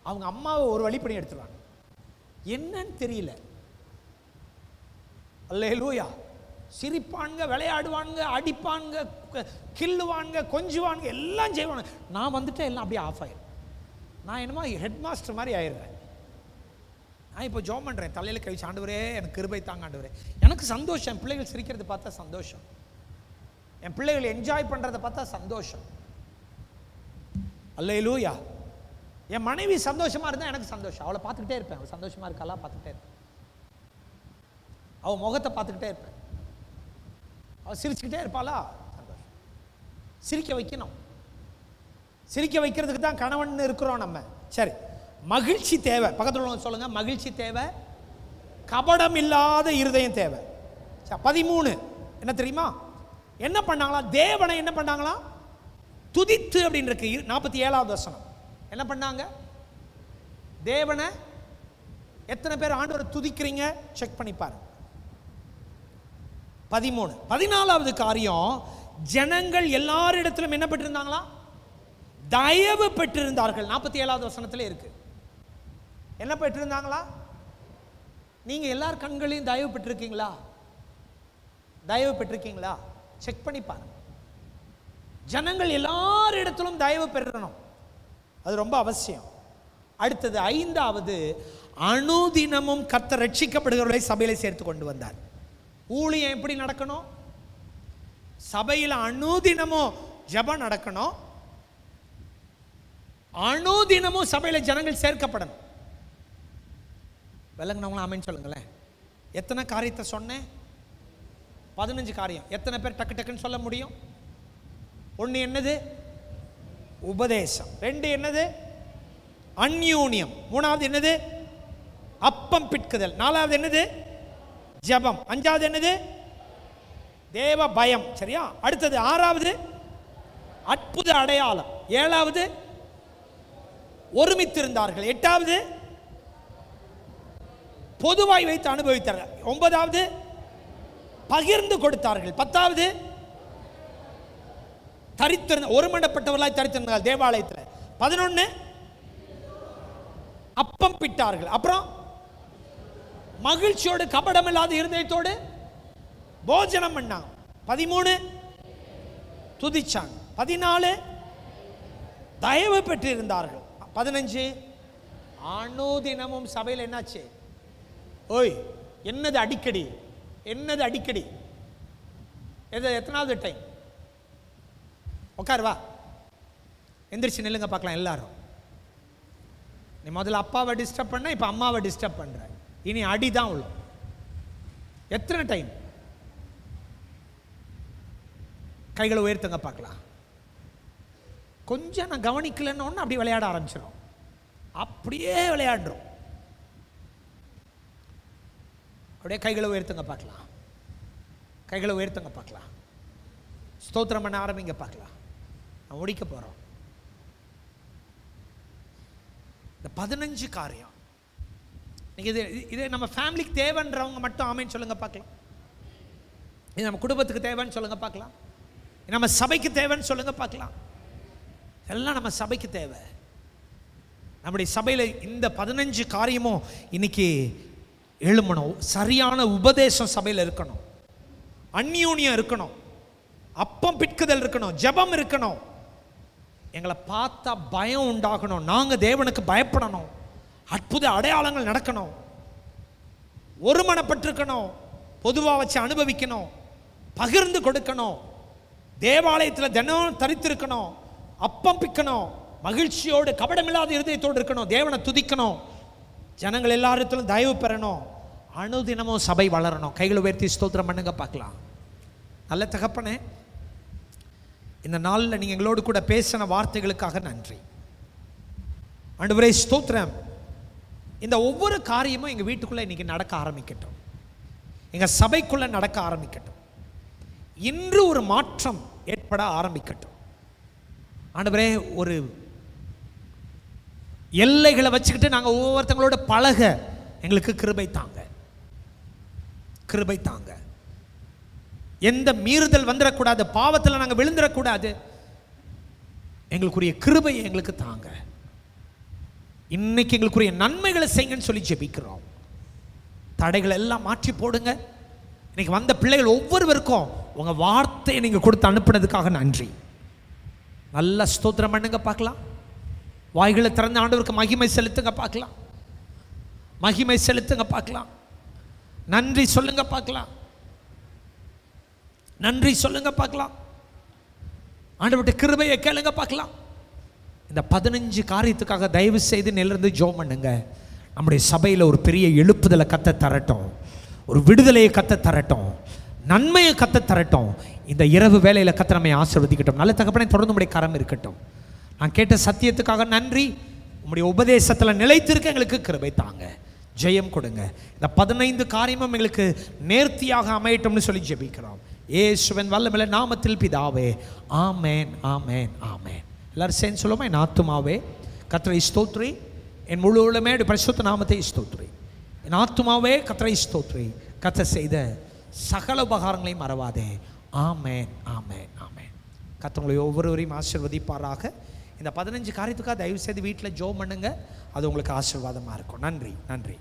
அவங்க அம்மாவை ஒரு வழி பண்ணி எடுத்துருவாங்க. என்னன்னு தெரியல. அல்லேலூயா. சிரிப்பாங்க, விளையாடுவாங்க, அடிப்பாங்க, கில்லுவாங்க, கொஞ்சுவாங்க, எல்லாம் செய்வாங்க. நான் வந்துட்டு எல்லாம் அப்படியே ஆஃப் ஆயிடும். நான் என்னமோ ஹெட் மாஸ்டர் மாதிரி ஆயிடுறேன். நான் இப்போ ஜோம் பண்ணுறேன், தலையில் கழிச்சு, ஆண்டவரே எனக்கு கிருபை தாங்க ஆண்டவரே. எனக்கு சந்தோஷம், என் பிள்ளைகள் சிரிக்கிறத பார்த்தா சந்தோஷம், என் பிள்ளைகள் என்ஜாய் பண்ணுறதை பார்த்தா சந்தோஷம். அல்லேலூயா. என் மனைவி சந்தோஷமாக இருந்தால் எனக்கு சந்தோஷம். அவளை பார்த்துக்கிட்டே இருப்பேன், அவள் சந்தோஷமாக இருக்காளா பார்த்துக்கிட்டே இருப்பேன், அவள் முகத்தை பார்த்துக்கிட்டே இருப்பேன், அவள் சிரிச்சுக்கிட்டே இருப்பாளா, சந்தோஷம். சிரிக்க வைக்கணும். சிரிக்க வைக்கிறதுக்கு தான் கணவன் இருக்கிறோம் நம்ம. சரி, மகிழ்ச்சி தேவை. பக்கத்தில் உள்ளவங்க சொல்லுங்க, மகிழ்ச்சி தேவை, கபடம் இல்லாத இருதயம் தேவை. 13 என்ன தெரியுமா? என்ன பண்ணாங்களா? தேவனை என்ன பண்ணாங்களா? துதித்து அப்படின்னு இருக்கு 47வது வசனம். என்ன பண்ணாங்க? தேவனை எத்தனை பேர் ஆண்டவரை துதிக்கிறீங்க செக் பண்ணி பாருங்க. 13. 14வது காரியம், ஜனங்கள் எல்லாரிடத்திலும் என்ன பெற்றிருந்தாங்களா? தயவு பெற்றிருந்தார்கள். 47வது வசனத்தில் இருக்கு. என்ன பெற்றிருந்தாங்களா? நீங்க எல்லார் கண்களையும் தயவு பெற்றிருக்கீங்களா? தயவு பெற்றிருக்கீங்களா? செக் பண்ணி பாருங்க. ஜனங்கள் எல்லாரிடத்திலும் தயவு பெறணும், அது ரொம்ப அவசியம். அடுத்தது 5வது, அனுதினமும் கர்த்தர் ரட்சிக்கப்படுகிறவர்களை சபையில சேர்த்து கொண்டு வந்தார். ஊழியம் எப்படி நடக்கணும்? சபையில் அனுதினமும் ஜெபம் நடக்கணும், அனுதினமும் சபையில ஜனங்கள் சேர்க்கப்படணும். விளங்குனவங்களும் ஆமென் சொல்லுங்களேன். எத்தனை காரியத்தை சொன்னேன்? 15 காரியம். எத்தனை பேர் டக்கு டக்குன்னு சொல்ல முடியும்? 1 என்னது? உபதேசம். 2 என்னது? அந்யோன்யம். 3வது என்னது? அப்பம் பிட்குதல். 4வது என்னது? ஜெபம். 5வது என்னது? தேவ பயம். சரியா? அடுத்தது 6வது அற்புத அடையாளம். 7வது ஒருமித்திருந்தார்கள். 8வது பொதுவாய் வைத்து அனுபவித்தார்கள். 9வது பகிர்ந்து கொடுத்தார்கள். 10வது தரித்திருந்த ஒருமனப்பட்டவர்களாய் தரித்திருந்தார்கள் தேவாலயத்தில். 11 அப்பம் பிட்டார்கள். அப்புறம் மகிழ்ச்சியோடு கபடமில்லாத இருதயத்தோடு போஜனம் பண்ணாங்க. 13 துதிச்சாங்க. 14 தயவு பெற்றிருந்தார்கள். 15 அனுதினமும் சபையில் என்னாச்சு? ஓய், என்னது அடிக்கடி? என்னது அடிக்கடி? எத்தனாவது டைம்? உட்காரு, வா, எந்திரிச்சு நில்லுங்க பார்க்கலாம் எல்லாரும். நீ முதல்ல அப்பாவை டிஸ்டர்ப் பண்ண, இப்போ அம்மாவை டிஸ்டர்ப் பண்ற. இனி அடிதான் விழும். எத்தனை டைம்? கைகளை உயர்த்துங்க பார்க்கலாம். கொஞ்சம் நான் கவனிக்கலன்னு ஒன்று அப்படி விளையாட ஆரம்பிச்சிடும். அப்படியே விளையாடுறோம். அப்படியே கைகளை உயர்த்துங்க பார்க்கலாம். கைகளை உயர்த்துங்க பார்க்கலாம். ஸ்தோத்திரம் பண்ண ஆரம்பிங்க பார்க்கலாம். நான் முடிக்க போகிறோம். இந்த 15 காரியம் நீங்கள் இது நம்ம ஃபேமிலிக்கு தேவைன்றவங்க மட்டும் ஆமேன்னு சொல்லுங்க பார்க்கலாம். இது நம்ம குடும்பத்துக்கு தேவைன்னு சொல்லுங்க பார்க்கலாம். நம்ம சபைக்கு தேவைன்னு சொல்லுங்க பார்க்கலாம். எல்லாம் நம்ம சபைக்கு தேவை. நம்முடைய சபையில் இந்த 15 காரியமும் இன்னைக்கு எழுமணும். சரியான உபதேசம் சபையில் இருக்கணும். அந்யோன்யம் இருக்கணும். அப்பம் பிட்குதல் இருக்கணும். ஜெபம் இருக்கணும். எங்களை பார்த்தா பயம் உண்டாகணும். நாங்கள் தேவனுக்கு பயப்படணும். அற்புத அடையாளங்கள் நடக்கணும். ஒருமனப்பட்டிருக்கணும். பொதுவாக வச்சு அனுபவிக்கணும். பகிர்ந்து கொடுக்கணும். தேவாலயத்தில் தினம் தரித்திருக்கணும். அப்பம் பிக்கணும். மகிழ்ச்சியோடு கபடமில்லாத இருதயத்தோடு இருக்கணும். தேவனை துதிக்கணும். ஜனங்கள் எல்லாரிடத்திலும் தயவு பெறணும். அனுதினமும் சபை வளரணும். கைகளை உயர்த்தி ஸ்தோத்திரம் பண்ணுங்க பார்க்கலாம். நல்ல தகப்பனே, இந்த நாளில் நீங்கள் எங்களோடு கூட பேசின வார்த்தைகளுக்காக நன்றி ஆண்டவரே. ஸ்தோத்திரம். இந்த ஒவ்வொரு காரியமும் எங்கள் வீட்டுக்குள்ளே இன்றைக்கி நடக்க ஆரம்பிக்கட்டும். எங்கள் சபைக்குள்ளே நடக்க ஆரம்பிக்கட்டும். இன்று ஒரு மாற்றம் ஏற்பட ஆரம்பிக்கட்டும் ஆண்டவரே. ஒரு எல்லைகளை வச்சுக்கிட்டு நாங்கள் ஒவ்வொருத்தங்களோட பழக எங்களுக்கு கிருபை தாங்க. கிருபை தாங்க. எந்த மீறுதல் வந்துடக்கூடாது. பாவத்தில் நாங்கள் விழுந்துடக்கூடாது. எங்களுக்குரிய கிருபை எங்களுக்கு தாங்க. இன்னைக்கு எங்களுக்குரிய நன்மைகளை செய்யுங்கன்னு சொல்லி ஜெபிக்கிறோம். தடைகளை எல்லாம் மாற்றி போடுங்க. இன்னைக்கு வந்த பிள்ளைகள் ஒவ்வொருவருக்கும் உங்கள் வார்த்தையை நீங்கள் கொடுத்து அனுப்பினதுக்காக நன்றி. நல்ல ஸ்தோத்திரம் பண்ணுங்க பார்க்கலாம். வாய்களை திறந்த ஆண்டவருக்கு மகிமை செலுத்துங்க பார்க்கலாம். மகிமை செலுத்துங்க பார்க்கலாம். நன்றி சொல்லுங்க பார்க்கலாம். நன்றி சொல்லுங்க பார்க்கலாம். ஆண்டவருடைய கிருபையை கேளுங்க பார்க்கலாம். இந்த 15 காரியத்துக்காக தயவு செய்து நிலர்ந்து ஜெபம் பண்ணுங்க. நம்முடைய சபையில் ஒரு பெரிய எழுப்புதலை கத்த தரட்டும். ஒரு விடுதலையை கத்த தரட்டும். நன்மையை கத்த தரட்டும். இந்த இரவு வேளையில் கத்த நம்மை ஆசீர்வதிக்கட்டும். நல்ல தகப்பனே, தொடர்ந்து உடைய கரம் இருக்கட்டும். நான் கேட்ட சத்தியத்துக்காக நன்றி. உங்களுடைய உபதேசத்தில் நிலைத்திருக்க எங்களுக்கு கிருபை தாங்க. ஜெயம் கொடுங்க. இந்த 15 காரியமும் எங்களுக்கு நேர்த்தியாக அமையட்டும்னு சொல்லி ஜெபிக்கிறோம். இயேசுவின் வல்லமையுள்ள நாமத்தில் பிதாவே, ஆமென், ஆமென், ஆமென். எல்லாரும் சேர்ந்து சொல்லுவோமா? என் ஆத்துமாவே கர்த்தரை ஸ்தோத்ரி, என் முழு உள்ளமே பரிசுத்த நாமத்தை ஸ்தோத்ரி. என் ஆத்துமாவே கர்த்தரை ஸ்தோத்ரி, கர்த்தர் செய்த சகல உபகாரங்களையும் மறவாதே. ஆமென், ஆமென், ஆமென். கர்த்தர் உங்களை ஒவ்வொருவரையும் ஆசீர்வதிப்பாராக. இந்த 15 காரியத்துக்காக தயவு செய்து வீட்டில் ஜெபம் பண்ணுங்க. அது உங்களுக்கு ஆசீர்வாதமாக இருக்கும். நன்றி, நன்றி.